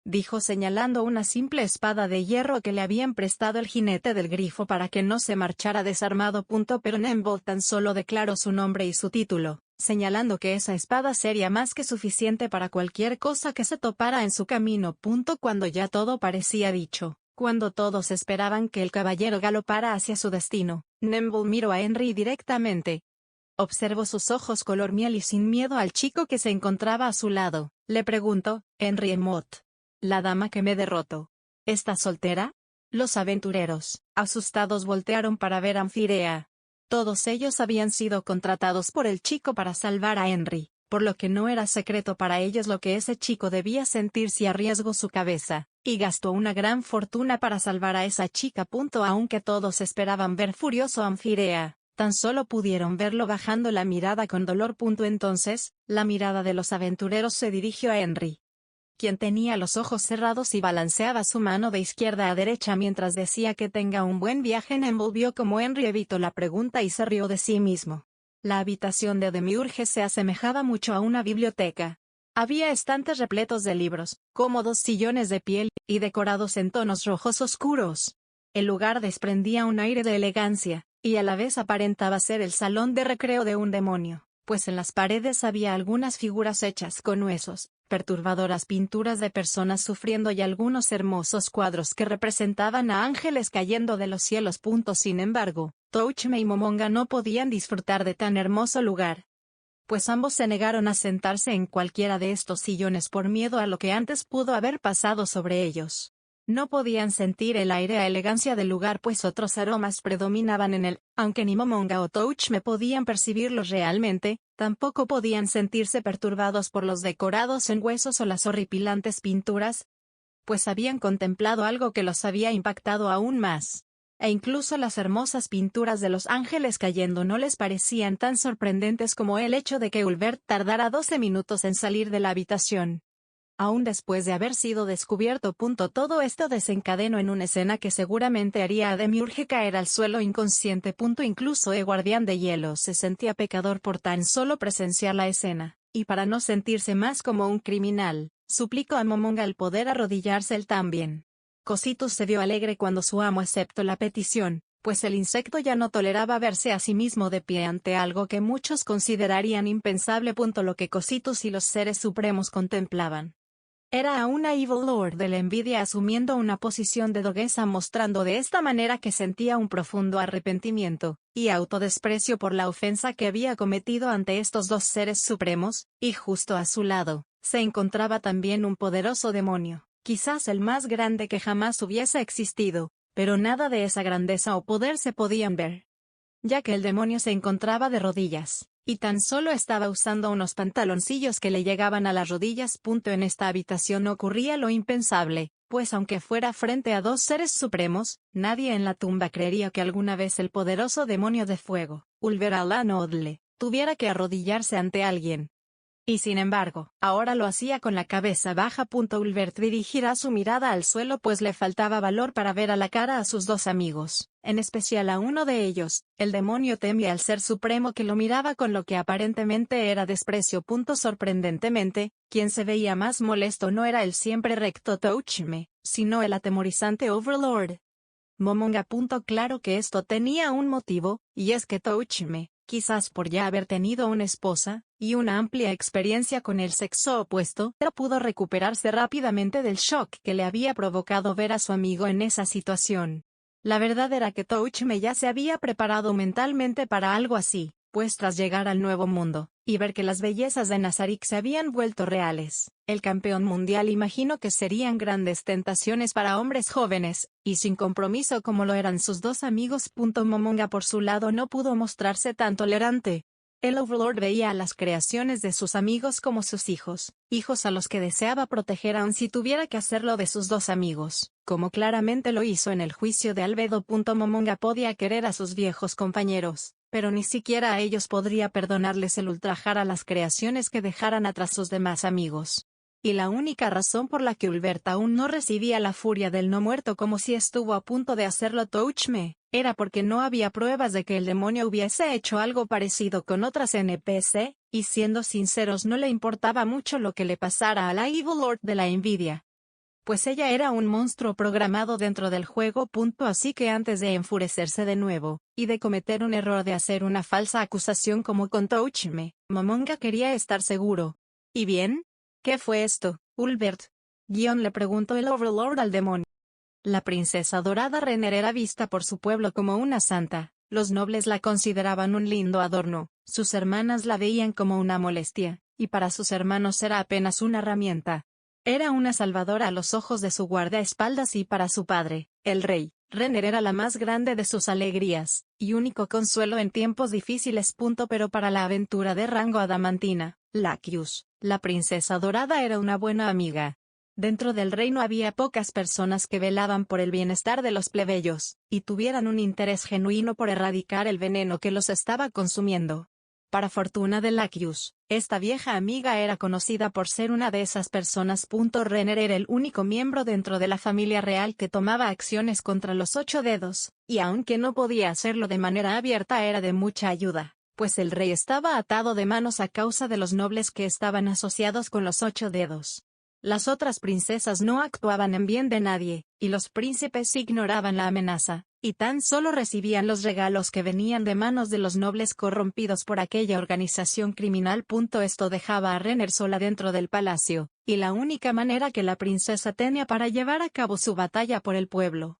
Dijo señalando una simple espada de hierro que le habían prestado el jinete del grifo para que no se marchara desarmado. Pero Nemble tan solo declaró su nombre y su título, señalando que esa espada sería más que suficiente para cualquier cosa que se topara en su camino. Cuando ya todo parecía dicho, cuando todos esperaban que el caballero galopara hacia su destino, Nemble miró a Henry directamente. Observó sus ojos color miel y sin miedo al chico que se encontraba a su lado. Le preguntó: «Henry Emot, la dama que me derrotó, ¿está soltera?» Los aventureros, asustados, voltearon para ver a Amphirea. Todos ellos habían sido contratados por el chico para salvar a Henry, por lo que no era secreto para ellos lo que ese chico debía sentir si arriesgó su cabeza, y gastó una gran fortuna para salvar a esa chica. Aunque todos esperaban ver furioso a Amphirea, Tan solo pudieron verlo bajando la mirada con dolor. Entonces, la mirada de los aventureros se dirigió a Henry, quien tenía los ojos cerrados y balanceaba su mano de izquierda a derecha mientras decía que tenga un buen viaje. Nemble vio como Henry evitó la pregunta y se rió de sí mismo. La habitación de Demiurge se asemejaba mucho a una biblioteca. Había estantes repletos de libros, cómodos sillones de piel, y decorados en tonos rojos oscuros. El lugar desprendía un aire de elegancia, y a la vez aparentaba ser el salón de recreo de un demonio, pues en las paredes había algunas figuras hechas con huesos, perturbadoras pinturas de personas sufriendo y algunos hermosos cuadros que representaban a ángeles cayendo de los cielos. Sin embargo, Touchme y Momonga no podían disfrutar de tan hermoso lugar, pues ambos se negaron a sentarse en cualquiera de estos sillones por miedo a lo que antes pudo haber pasado sobre ellos. No podían sentir el aire a elegancia del lugar pues otros aromas predominaban en él, aunque ni Momonga o Touchme podían percibirlos realmente, tampoco podían sentirse perturbados por los decorados en huesos o las horripilantes pinturas, pues habían contemplado algo que los había impactado aún más. E incluso las hermosas pinturas de los ángeles cayendo no les parecían tan sorprendentes como el hecho de que Ulbert tardara 12 minutos en salir de la habitación. Aún después de haber sido descubierto. Todo esto desencadenó en una escena que seguramente haría a Demiurge caer al suelo inconsciente. Incluso el guardián de hielo se sentía pecador por tan solo presenciar la escena, y para no sentirse más como un criminal, suplicó a Momonga el poder arrodillarse él también. Cositus se vio alegre cuando su amo aceptó la petición, pues el insecto ya no toleraba verse a sí mismo de pie ante algo que muchos considerarían impensable. Lo que Cositus y los seres supremos contemplaban era a una Evil Lord de la envidia asumiendo una posición de doguesa, mostrando de esta manera que sentía un profundo arrepentimiento y autodesprecio por la ofensa que había cometido ante estos dos seres supremos, y justo a su lado se encontraba también un poderoso demonio, quizás el más grande que jamás hubiese existido, pero nada de esa grandeza o poder se podían ver, ya que el demonio se encontraba de rodillas, y tan solo estaba usando unos pantaloncillos que le llegaban a las rodillas. En esta habitación ocurría lo impensable, pues aunque fuera frente a dos seres supremos, nadie en la tumba creería que alguna vez el poderoso demonio de fuego, Ulveralan Odle, tuviera que arrodillarse ante alguien. Y sin embargo, ahora lo hacía con la cabeza baja. Ulbert dirigirá su mirada al suelo pues le faltaba valor para ver a la cara a sus dos amigos, en especial a uno de ellos. El demonio temía al ser supremo que lo miraba con lo que aparentemente era desprecio. Sorprendentemente, quien se veía más molesto no era el siempre recto Touchme, sino el atemorizante Overlord Momonga. Claro que esto tenía un motivo, y es que Touchme, quizás por ya haber tenido una esposa, y una amplia experiencia con el sexo opuesto, pero pudo recuperarse rápidamente del shock que le había provocado ver a su amigo en esa situación. La verdad era que Touchme ya se había preparado mentalmente para algo así, pues tras llegar al Nuevo Mundo, y ver que las bellezas de Nazarick se habían vuelto reales, el campeón mundial imaginó que serían grandes tentaciones para hombres jóvenes, y sin compromiso como lo eran sus dos amigos. Momonga por su lado no pudo mostrarse tan tolerante. El Overlord veía a las creaciones de sus amigos como sus hijos, hijos a los que deseaba proteger aun si tuviera que hacerlo de sus dos amigos, como claramente lo hizo en el juicio de Albedo. Momonga podía querer a sus viejos compañeros, pero ni siquiera a ellos podría perdonarles el ultrajar a las creaciones que dejaran atrás sus demás amigos. Y la única razón por la que Ulbert aún no recibía la furia del no muerto como si estuvo a punto de hacerlo Touchme, era porque no había pruebas de que el demonio hubiese hecho algo parecido con otras NPC, y siendo sinceros no le importaba mucho lo que le pasara a la Evil Lord de la envidia, pues ella era un monstruo programado dentro del juego. Así que antes de enfurecerse de nuevo, y de cometer un error de hacer una falsa acusación como con Touchme, Momonga quería estar seguro. ¿Y bien? ¿Qué fue esto, Ulbert? Le preguntó el Overlord al demonio. La princesa dorada Renner era vista por su pueblo como una santa, los nobles la consideraban un lindo adorno, sus hermanas la veían como una molestia, y para sus hermanos era apenas una herramienta. Era una salvadora a los ojos de su guardaespaldas y para su padre, el rey, Renner era la más grande de sus alegrías, y único consuelo en tiempos difíciles. Pero para la aventura de rango adamantina, Lacus, la princesa dorada era una buena amiga. Dentro del reino había pocas personas que velaban por el bienestar de los plebeyos, y tuvieran un interés genuino por erradicar el veneno que los estaba consumiendo. Para fortuna de Lacius, esta vieja amiga era conocida por ser una de esas personas. Renner era el único miembro dentro de la familia real que tomaba acciones contra los 8 dedos, y aunque no podía hacerlo de manera abierta era de mucha ayuda, pues el rey estaba atado de manos a causa de los nobles que estaban asociados con los 8 dedos. Las otras princesas no actuaban en bien de nadie, y los príncipes ignoraban la amenaza, y tan solo recibían los regalos que venían de manos de los nobles corrompidos por aquella organización criminal. Esto dejaba a Renner sola dentro del palacio, y la única manera que la princesa tenía para llevar a cabo su batalla por el pueblo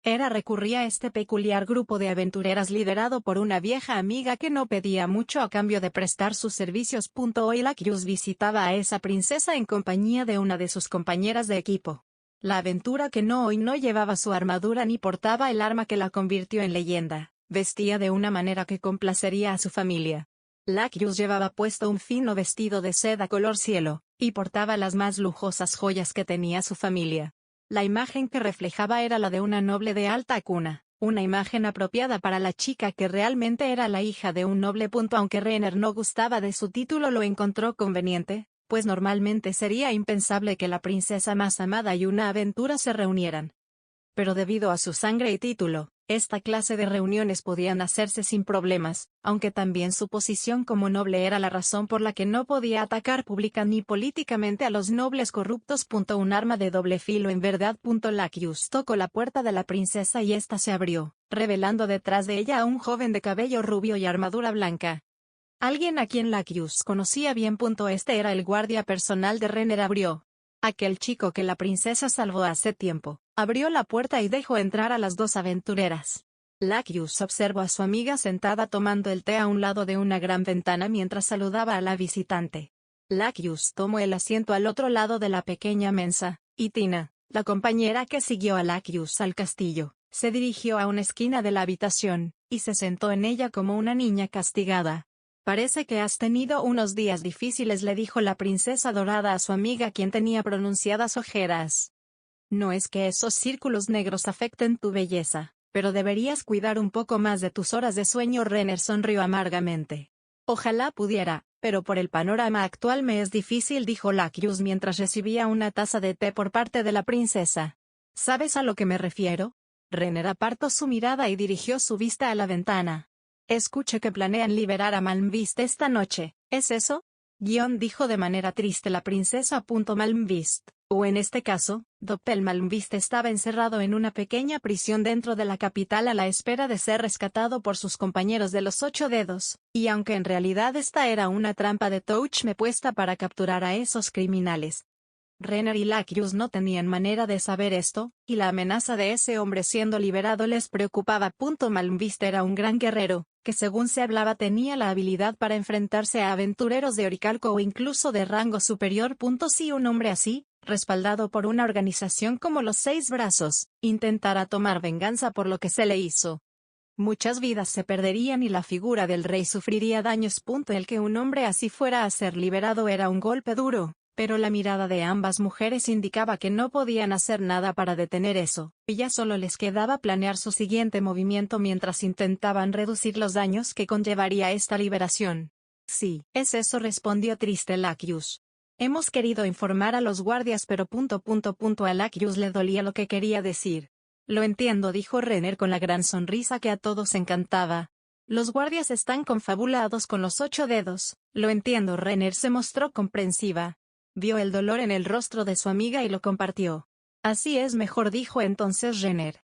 recurría a este peculiar grupo de aventureras liderado por una vieja amiga que no pedía mucho a cambio de prestar sus servicios. Hoy Lacius visitaba a esa princesa en compañía de una de sus compañeras de equipo. La aventura que hoy no llevaba su armadura ni portaba el arma que la convirtió en leyenda, vestía de una manera que complacería a su familia. Lacius llevaba puesto un fino vestido de seda color cielo, y portaba las más lujosas joyas que tenía su familia. La imagen que reflejaba era la de una noble de alta cuna, una imagen apropiada para la chica que realmente era la hija de un noble. Aunque Renner no gustaba de su título, lo encontró conveniente, pues normalmente sería impensable que la princesa más amada y una aventura se reunieran. Pero debido a su sangre y título, esta clase de reuniones podían hacerse sin problemas, aunque también su posición como noble era la razón por la que no podía atacar pública ni políticamente a los nobles corruptos. Un arma de doble filo en verdad. Lacius tocó la puerta de la princesa y ésta se abrió, revelando detrás de ella a un joven de cabello rubio y armadura blanca. Alguien a quien Lacius conocía bien. Este era el guardia personal de Renner. Abrió. Aquel chico que la princesa salvó hace tiempo, abrió la puerta y dejó entrar a las dos aventureras. Lacius observó a su amiga sentada tomando el té a un lado de una gran ventana mientras saludaba a la visitante. Lacius tomó el asiento al otro lado de la pequeña mesa, y Tina, la compañera que siguió a Lacius al castillo, se dirigió a una esquina de la habitación, y se sentó en ella como una niña castigada. Parece que has tenido unos días difíciles, le dijo la princesa dorada a su amiga, quien tenía pronunciadas ojeras. No es que esos círculos negros afecten tu belleza, pero deberías cuidar un poco más de tus horas de sueño. Renner sonrió amargamente. Ojalá pudiera, pero por el panorama actual me es difícil, dijo Lacius mientras recibía una taza de té por parte de la princesa. ¿Sabes a lo que me refiero? Renner apartó su mirada y dirigió su vista a la ventana. Escuché que planean liberar a Malmvist esta noche, ¿es eso? Dijo de manera triste la princesa. Malmvist, o en este caso, Doppel Malmvist estaba encerrado en una pequeña prisión dentro de la capital a la espera de ser rescatado por sus compañeros de los 8 dedos, y aunque en realidad esta era una trampa de touch me puesta para capturar a esos criminales. Renner y Lacius no tenían manera de saber esto, y la amenaza de ese hombre siendo liberado les preocupaba. Malmvist era un gran guerrero, que según se hablaba tenía la habilidad para enfrentarse a aventureros de Oricalco o incluso de rango superior. Si un hombre así, respaldado por una organización como los 6 brazos, intentara tomar venganza por lo que se le hizo, muchas vidas se perderían y la figura del rey sufriría daños. El que un hombre así fuera a ser liberado era un golpe duro, pero la mirada de ambas mujeres indicaba que no podían hacer nada para detener eso, y ya solo les quedaba planear su siguiente movimiento mientras intentaban reducir los daños que conllevaría esta liberación. Sí, es eso, respondió triste Lacius. Hemos querido informar a los guardias, pero a Lacius le dolía lo que quería decir. Lo entiendo, dijo Renner con la gran sonrisa que a todos encantaba. Los guardias están confabulados con los 8 dedos. Lo entiendo. Renner se mostró comprensiva. Vio el dolor en el rostro de su amiga y lo compartió. Así es mejor, dijo entonces Renner.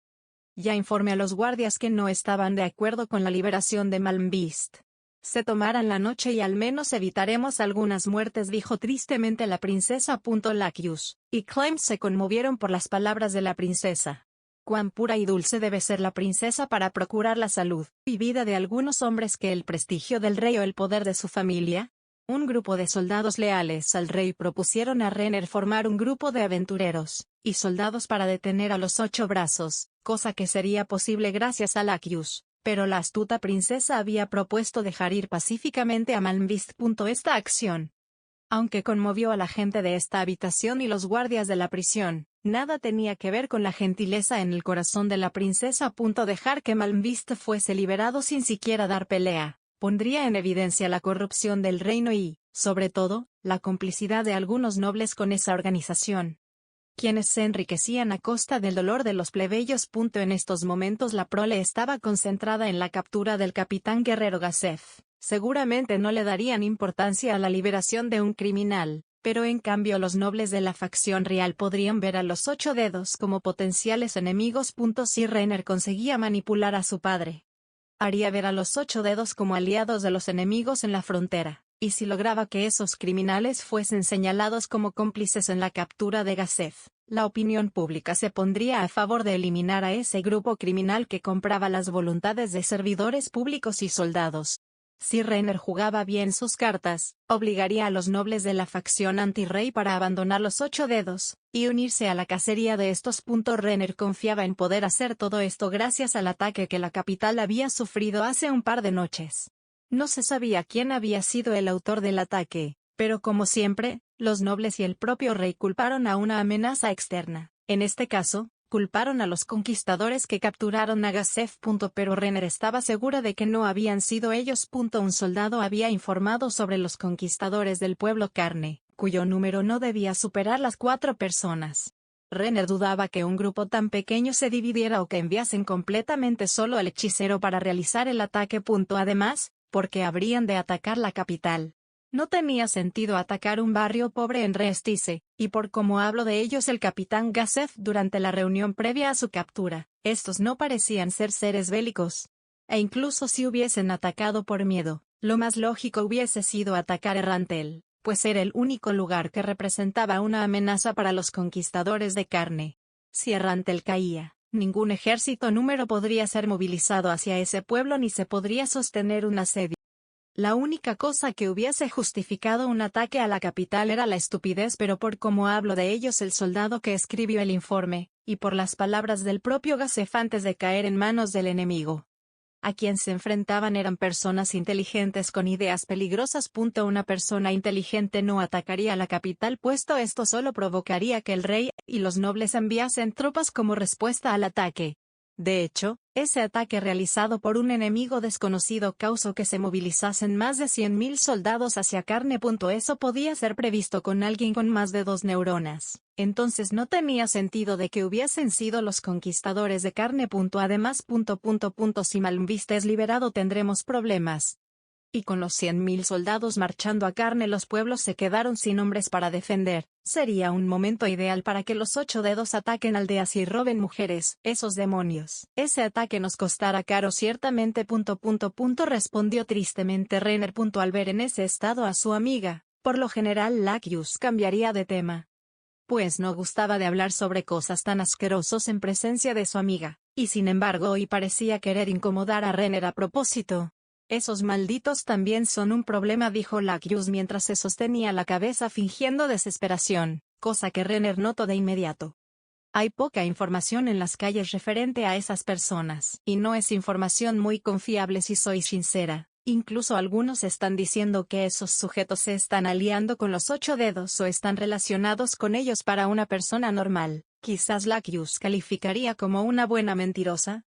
Ya informé a los guardias que no estaban de acuerdo con la liberación de Malmvist. Se tomarán la noche y al menos evitaremos algunas muertes, dijo tristemente la princesa. Lacius y Clem se conmovieron por las palabras de la princesa. Cuán pura y dulce debe ser la princesa para procurar la salud y vida de algunos hombres que el prestigio del rey o el poder de su familia. Un grupo de soldados leales al rey propusieron a Renner formar un grupo de aventureros y soldados para detener a los 8 brazos, cosa que sería posible gracias a Lacius, pero la astuta princesa había propuesto dejar ir pacíficamente a Malmvist. Esta acción Aunque conmovió a la gente de esta habitación y los guardias de la prisión, nada tenía que ver con la gentileza en el corazón de la princesa. Dejar que Malmviste fuese liberado sin siquiera dar pelea, pondría en evidencia la corrupción del reino y, sobre todo, la complicidad de algunos nobles con esa organización, quienes se enriquecían a costa del dolor de los plebeyos. En estos momentos la prole estaba concentrada en la captura del capitán guerrero Gazef. Seguramente no le darían importancia a la liberación de un criminal, pero en cambio los nobles de la facción real podrían ver a los 8 dedos como potenciales enemigos. Si Renner conseguía manipular a su padre, haría ver a los 8 dedos como aliados de los enemigos en la frontera, y si lograba que esos criminales fuesen señalados como cómplices en la captura de Gazef, la opinión pública se pondría a favor de eliminar a ese grupo criminal que compraba las voluntades de servidores públicos y soldados. Si Renner jugaba bien sus cartas, obligaría a los nobles de la facción antirrey para abandonar los 8 dedos, y unirse a la cacería de estos. Renner confiaba en poder hacer todo esto gracias al ataque que la capital había sufrido hace un par de noches. No se sabía quién había sido el autor del ataque, pero como siempre, los nobles y el propio rey culparon a una amenaza externa. En este caso, culparon a los conquistadores que capturaron a Gazef. Pero Renner estaba segura de que no habían sido ellos. Un soldado había informado sobre los conquistadores del pueblo Carne, cuyo número no debía superar las 4 personas. Renner dudaba que un grupo tan pequeño se dividiera o que enviasen completamente solo al hechicero para realizar el ataque. Además, porque habrían de atacar la capital. No tenía sentido atacar un barrio pobre en Restice, y por como habló de ellos el capitán Gazef durante la reunión previa a su captura, estos no parecían ser seres bélicos. E incluso si hubiesen atacado por miedo, lo más lógico hubiese sido atacar Errantel, pues era el único lugar que representaba una amenaza para los conquistadores de Carne. Si Errantel caía, ningún ejército número podría ser movilizado hacia ese pueblo ni se podría sostener un asedio. La única cosa que hubiese justificado un ataque a la capital era la estupidez, pero por cómo habló de ellos el soldado que escribió el informe, y por las palabras del propio Gazef antes de caer en manos del enemigo, a quien se enfrentaban eran personas inteligentes con ideas peligrosas. Una persona inteligente no atacaría a la capital, puesto esto solo provocaría que el rey y los nobles enviasen tropas como respuesta al ataque. De hecho, ese ataque realizado por un enemigo desconocido causó que se movilizasen más de 100.000 soldados hacia Carne. Eso podía ser previsto con alguien con más de 2 neuronas. Entonces no tenía sentido de que hubiesen sido los conquistadores de Carne. Además, si Malmviste es liberado tendremos problemas. Y con los 100.000 soldados marchando a Carne los pueblos se quedaron sin hombres para defender. Sería un momento ideal para que los 8 dedos ataquen aldeas y roben mujeres. Esos demonios. Ese ataque nos costará caro ciertamente. Respondió tristemente Renner. Al ver en ese estado a su amiga, por lo general Laccius cambiaría de tema, pues no gustaba de hablar sobre cosas tan asquerosos en presencia de su amiga, y sin embargo hoy parecía querer incomodar a Renner a propósito. Esos malditos también son un problema, dijo Laccius mientras se sostenía la cabeza fingiendo desesperación, cosa que Renner notó de inmediato. Hay poca información en las calles referente a esas personas, y no es información muy confiable si soy sincera. Incluso algunos están diciendo que esos sujetos se están aliando con los 8 dedos o están relacionados con ellos. Para una persona normal, quizás Laccius calificaría como una buena mentirosa.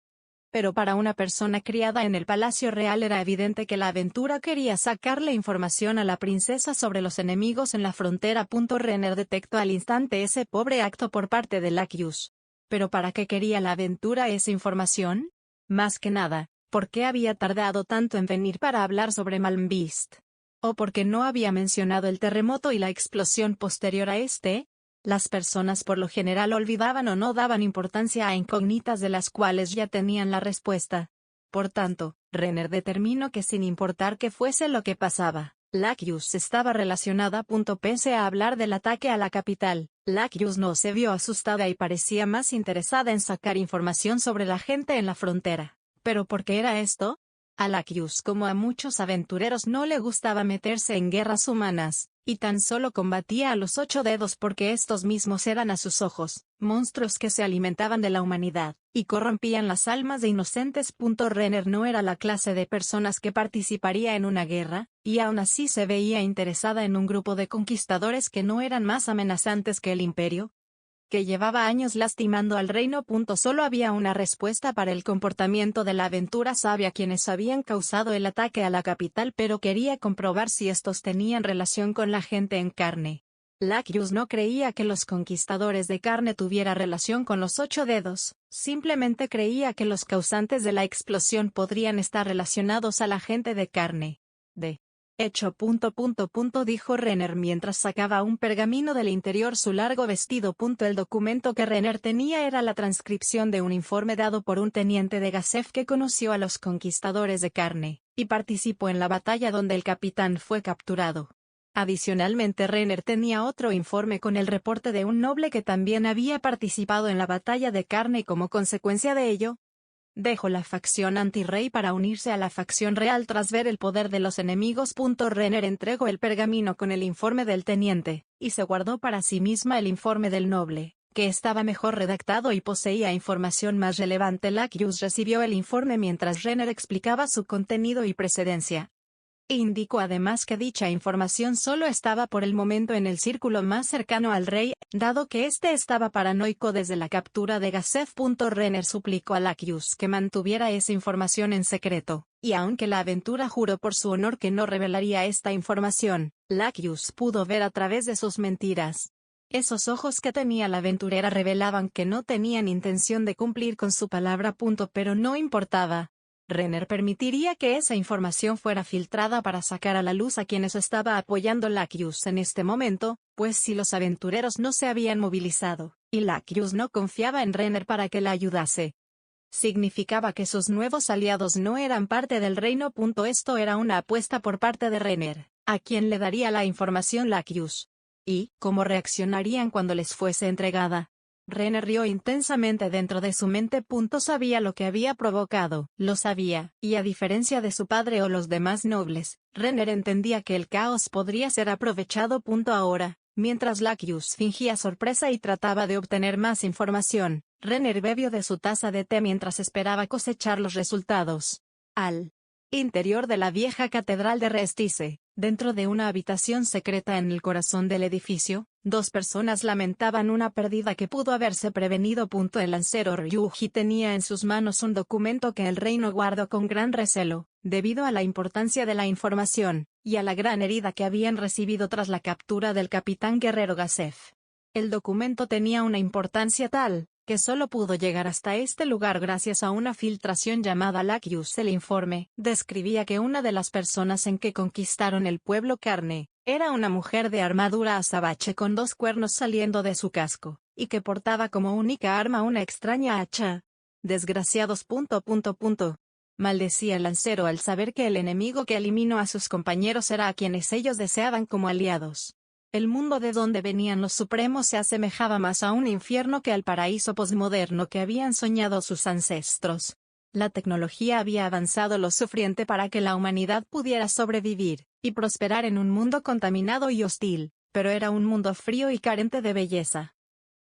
Pero para una persona criada en el Palacio Real era evidente que la aventura quería sacarle información a la princesa sobre los enemigos en la frontera. Renner detectó al instante ese pobre acto por parte de Laccius. ¿Pero para qué quería la aventura esa información? Más que nada, ¿por qué había tardado tanto en venir para hablar sobre Malmviste? ¿O por qué no había mencionado el terremoto y la explosión posterior a este? Las personas por lo general olvidaban o no daban importancia a incógnitas de las cuales ya tenían la respuesta. Por tanto, Renner determinó que sin importar qué fuese lo que pasaba, Laccius estaba relacionada. Pese a hablar del ataque a la capital, Laccius no se vio asustada y parecía más interesada en sacar información sobre la gente en la frontera. ¿Pero por qué era esto? A Lacus como a muchos aventureros no le gustaba meterse en guerras humanas, y tan solo combatía a los 8 dedos porque estos mismos eran a sus ojos, monstruos que se alimentaban de la humanidad, y corrompían las almas de inocentes. Renner no era la clase de personas que participaría en una guerra, y aún así se veía interesada en un grupo de conquistadores que no eran más amenazantes que el imperio, que llevaba años lastimando al reino. Solo había una respuesta para el comportamiento de la aventura sabia quienes habían causado el ataque a la capital, pero quería comprobar si estos tenían relación con la gente en carne. Lacus no creía que los conquistadores de carne tuviera relación con los 8 dedos, simplemente creía que los causantes de la explosión podrían estar relacionados a la gente de carne. De hecho, dijo Renner mientras sacaba un pergamino del interior su largo vestido. El documento que Renner tenía era la transcripción de un informe dado por un teniente de Gazef que conoció a los conquistadores de carne, y participó en la batalla donde el capitán fue capturado. Adicionalmente, Renner tenía otro informe con el reporte de un noble que también había participado en la batalla de carne y como consecuencia de ello, dejó la facción antirrey para unirse a la facción real tras ver el poder de los enemigos. Renner entregó el pergamino con el informe del teniente, y se guardó para sí misma el informe del noble, que estaba mejor redactado y poseía información más relevante. Lacus recibió el informe mientras Renner explicaba su contenido y precedencia. Indicó además que dicha información solo estaba por el momento en el círculo más cercano al rey, dado que éste estaba paranoico desde la captura de Gazef. Renner suplicó a Lacus que mantuviera esa información en secreto, y aunque la aventura juró por su honor que no revelaría esta información, Lacus pudo ver a través de sus mentiras. Esos ojos que tenía la aventurera revelaban que no tenían intención de cumplir con su palabra. Pero no importaba. Renner permitiría que esa información fuera filtrada para sacar a la luz a quienes estaba apoyando Lacus en este momento, pues si los aventureros no se habían movilizado, y Lacus no confiaba en Renner para que la ayudase, significaba que sus nuevos aliados no eran parte del reino. Esto era una apuesta por parte de Renner, a quien le daría la información Lacus. ¿Y cómo reaccionarían cuando les fuese entregada? Renner rió intensamente dentro de su mente. Sabía lo que había provocado, lo sabía, y a diferencia de su padre o los demás nobles, Renner entendía que el caos podría ser aprovechado. Ahora, mientras Lacus fingía sorpresa y trataba de obtener más información, Renner bebió de su taza de té mientras esperaba cosechar los resultados. Al interior de la vieja catedral de Restice, dentro de una habitación secreta en el corazón del edificio, dos personas lamentaban una pérdida que pudo haberse prevenido. El lancero Ryuji tenía en sus manos un documento que el reino guardó con gran recelo, debido a la importancia de la información, y a la gran herida que habían recibido tras la captura del capitán guerrero Gazef. El documento tenía una importancia tal, que solo pudo llegar hasta este lugar gracias a una filtración llamada Lacus. El informe describía que una de las personas en que conquistaron el pueblo carne, era una mujer de armadura azabache con 2 cuernos saliendo de su casco, y que portaba como única arma una extraña hacha. Desgraciados. Maldecía el lancero al saber que el enemigo que eliminó a sus compañeros era a quienes ellos deseaban como aliados. El mundo de donde venían los supremos se asemejaba más a un infierno que al paraíso posmoderno que habían soñado sus ancestros. La tecnología había avanzado lo suficiente para que la humanidad pudiera sobrevivir y prosperar en un mundo contaminado y hostil, pero era un mundo frío y carente de belleza.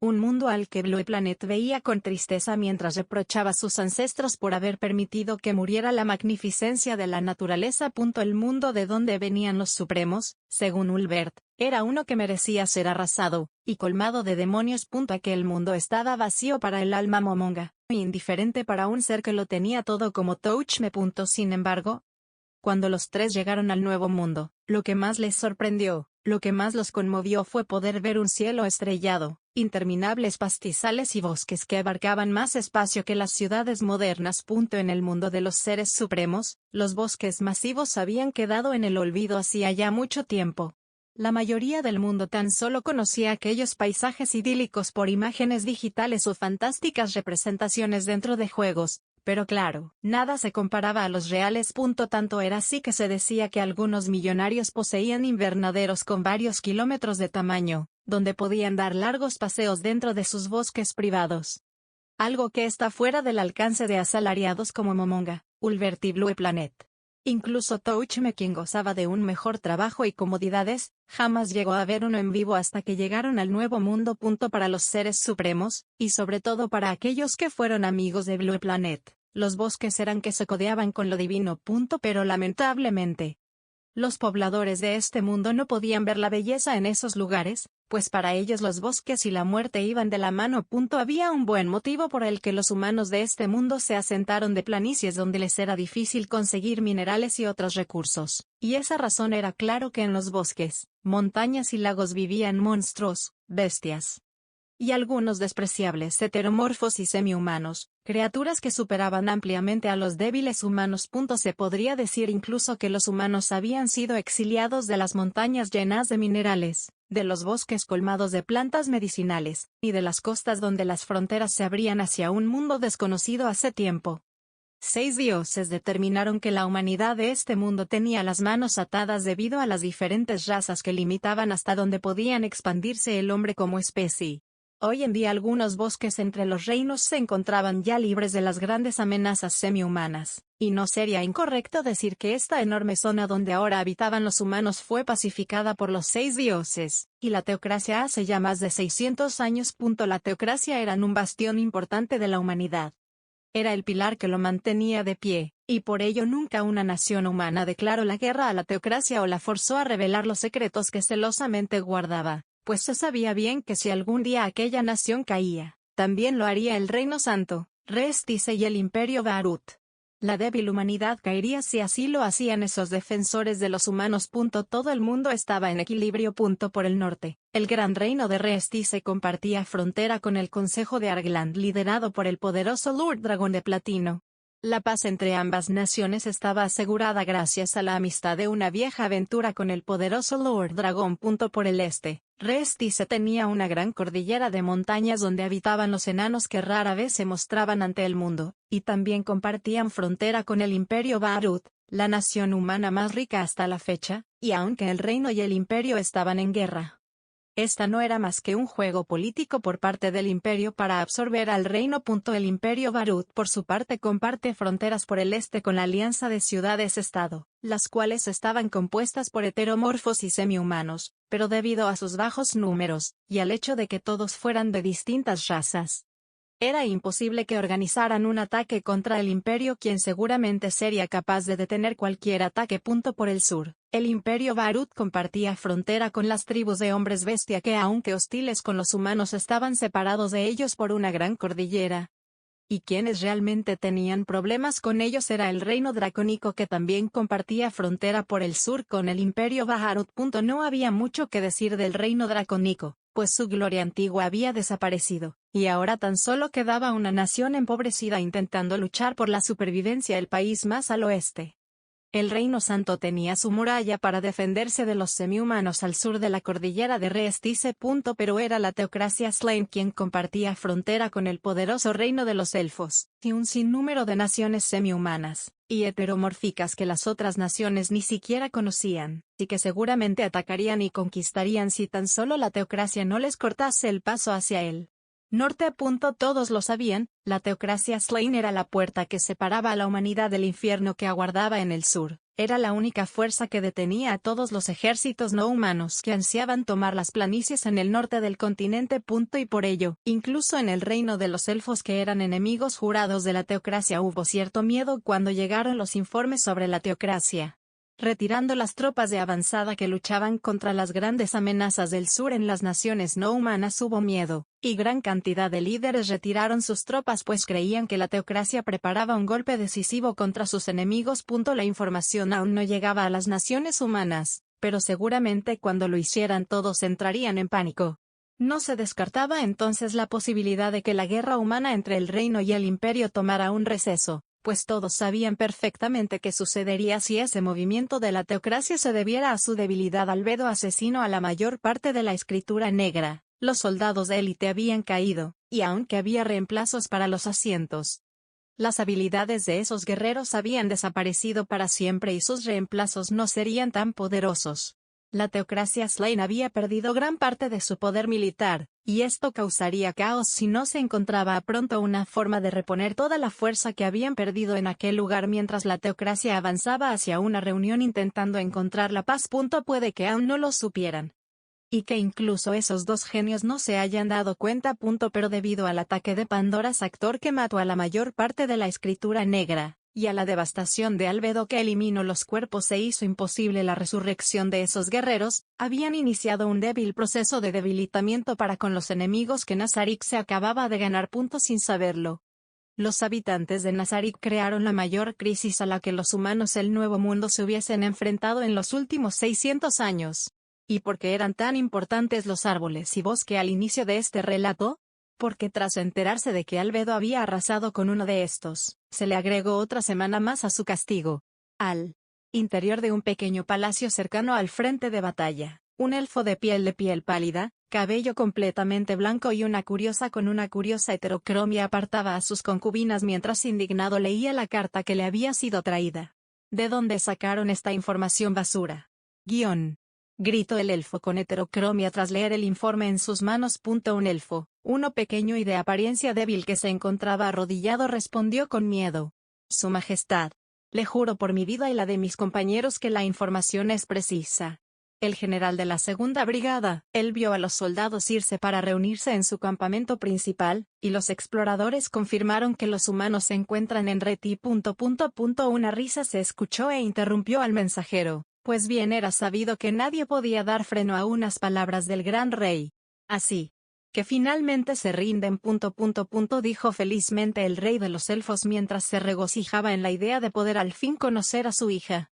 Un mundo al que Blue Planet veía con tristeza mientras reprochaba a sus ancestros por haber permitido que muriera la magnificencia de la naturaleza. El mundo de donde venían los supremos, según Ulbert, era uno que merecía ser arrasado, y colmado de demonios. Aquel mundo estaba vacío para el alma Momonga, indiferente para un ser que lo tenía todo como Touchme. Sin embargo, cuando los tres llegaron al nuevo mundo, lo que más les sorprendió, lo que más los conmovió fue poder ver un cielo estrellado, interminables pastizales y bosques que abarcaban más espacio que las ciudades modernas. En el mundo de los seres supremos, los bosques masivos habían quedado en el olvido hacía ya mucho tiempo. La mayoría del mundo tan solo conocía aquellos paisajes idílicos por imágenes digitales o fantásticas representaciones dentro de juegos. Pero claro, nada se comparaba a los reales. Tanto era así que se decía que algunos millonarios poseían invernaderos con varios kilómetros de tamaño, donde podían dar largos paseos dentro de sus bosques privados. algo que está fuera del alcance de asalariados como Momonga, Ulvert y Blue Planet. Incluso Touchme, quien gozaba de un mejor trabajo y comodidades, jamás llegó a ver uno en vivo hasta que llegaron al Nuevo Mundo. Para los seres supremos, y sobre todo para aquellos que fueron amigos de Blue Planet, los bosques eran que se codeaban con lo divino. Pero lamentablemente, los pobladores de este mundo no podían ver la belleza en esos lugares, pues para ellos los bosques y la muerte iban de la mano. Había un buen motivo por el que los humanos de este mundo se asentaron de planicies donde les era difícil conseguir minerales y otros recursos, y esa razón era claro que en los bosques, montañas y lagos vivían monstruos, bestias y algunos despreciables heteromorfos y semi-humanos, criaturas que superaban ampliamente a los débiles humanos. Se podría decir incluso que los humanos habían sido exiliados de las montañas llenas de minerales, de los bosques colmados de plantas medicinales, y de las costas donde las fronteras se abrían hacia un mundo desconocido hace tiempo. 6 dioses determinaron que la humanidad de este mundo tenía las manos atadas debido a las diferentes razas que limitaban hasta donde podían expandirse el hombre como especie. Hoy en día algunos bosques entre los reinos se encontraban ya libres de las grandes amenazas semi-humanas, y no sería incorrecto decir que esta enorme zona donde ahora habitaban los humanos fue pacificada por los 6 dioses, y la teocracia hace ya más de 600 años. La teocracia era un bastión importante de la humanidad. Era el pilar que lo mantenía de pie, y por ello nunca una nación humana declaró la guerra a la teocracia o la forzó a revelar los secretos que celosamente guardaba, pues se sabía bien que si algún día aquella nación caía, también lo haría el Reino Santo, Re Estíse y el Imperio Barut. La débil humanidad caería si así lo hacían esos defensores de los humanos. Todo el mundo estaba en equilibrio. Por el norte, el gran reino de Re Estíse compartía frontera con el Consejo de Argland liderado por el poderoso Lord Dragón de Platino. La paz entre ambas naciones estaba asegurada gracias a la amistad de una vieja aventura con el poderoso Lord Dragón. Por el este, Re Estíse tenía una gran cordillera de montañas donde habitaban los enanos que rara vez se mostraban ante el mundo, y también compartían frontera con el Imperio Barut, la nación humana más rica hasta la fecha, y aunque el reino y el imperio estaban en guerra, esta no era más que un juego político por parte del imperio para absorber al reino. El Imperio Barut por su parte comparte fronteras por el este con la Alianza de Ciudades-Estado, las cuales estaban compuestas por heteromorfos y semi-humanos, pero debido a sus bajos números, y al hecho de que todos fueran de distintas razas, era imposible que organizaran un ataque contra el imperio, quien seguramente sería capaz de detener cualquier ataque. Por el sur, el Imperio Barut compartía frontera con las tribus de hombres bestia que, aunque hostiles con los humanos, estaban separados de ellos por una gran cordillera. Y quienes realmente tenían problemas con ellos era el reino dracónico, que también compartía frontera por el sur con el Imperio Baharut. No había mucho que decir del reino dracónico, pues su gloria antigua había desaparecido, y ahora tan solo quedaba una nación empobrecida intentando luchar por la supervivencia. El país más al oeste, el Reino Santo, tenía su muralla para defenderse de los semi-humanos al sur de la cordillera de Re Estíse. Pero era la teocracia Slain quien compartía frontera con el poderoso reino de los elfos, y un sinnúmero de naciones semi-humanas y heteromórficas que las otras naciones ni siquiera conocían, y que seguramente atacarían y conquistarían si tan solo la teocracia no les cortase el paso hacia él. Norte. Todos lo sabían, la teocracia Slain era la puerta que separaba a la humanidad del infierno que aguardaba en el sur, era la única fuerza que detenía a todos los ejércitos no humanos que ansiaban tomar las planicies en el norte del continente. Y por ello, incluso en el reino de los elfos, que eran enemigos jurados de la teocracia, hubo cierto miedo cuando llegaron los informes sobre la teocracia retirando las tropas de avanzada que luchaban contra las grandes amenazas del sur. En las naciones no humanas hubo miedo, y gran cantidad de líderes retiraron sus tropas pues creían que la teocracia preparaba un golpe decisivo contra sus enemigos. La información aún no llegaba a las naciones humanas, pero seguramente cuando lo hicieran todos entrarían en pánico. No se descartaba entonces la posibilidad de que la guerra humana entre el reino y el imperio tomara un receso, pues todos sabían perfectamente qué sucedería si ese movimiento de la teocracia se debiera a su debilidad albedo asesino. A la mayor parte de la escritura negra, los soldados de élite habían caído, y aunque había reemplazos para los asientos, las habilidades de esos guerreros habían desaparecido para siempre y sus reemplazos no serían tan poderosos. La teocracia Slayn había perdido gran parte de su poder militar, y esto causaría caos si no se encontraba pronto una forma de reponer toda la fuerza que habían perdido en aquel lugar mientras la teocracia avanzaba hacia una reunión intentando encontrar la paz. Puede que aún no lo supieran. Y que incluso esos dos genios no se hayan dado cuenta. Pero debido al ataque de Pandora Factor que mató a la mayor parte de la escritura negra, y a la devastación de Albedo que eliminó los cuerpos e hizo imposible la resurrección de esos guerreros, habían iniciado un débil proceso de debilitamiento para con los enemigos que Nazarick se acababa de ganar. Sin saberlo, los habitantes de Nazarick crearon la mayor crisis a la que los humanos del Nuevo Mundo se hubiesen enfrentado en los últimos 600 años. ¿Y por qué eran tan importantes los árboles y bosque al inicio de este relato? Porque tras enterarse de que Albedo había arrasado con uno de estos, se le agregó otra semana más a su castigo. Al interior de un pequeño palacio cercano al frente de batalla, un elfo de piel pálida, cabello completamente blanco y una curiosa heterocromia apartaba a sus concubinas mientras indignado leía la carta que le había sido traída. ¿De dónde sacaron esta información basura? Gritó el elfo con heterocromia tras leer el informe en sus manos. Un elfo, uno pequeño y de apariencia débil que se encontraba arrodillado, respondió con miedo. Su Majestad, le juro por mi vida y la de mis compañeros que la información es precisa. El general de la segunda brigada, él vio a los soldados irse para reunirse en su campamento principal, y los exploradores confirmaron que los humanos se encuentran en Reti. Una risa se escuchó e interrumpió al mensajero. Pues bien, era sabido que nadie podía dar freno a unas palabras del gran rey. Así que finalmente se rinden. Dijo felizmente el rey de los elfos mientras se regocijaba en la idea de poder al fin conocer a su hija.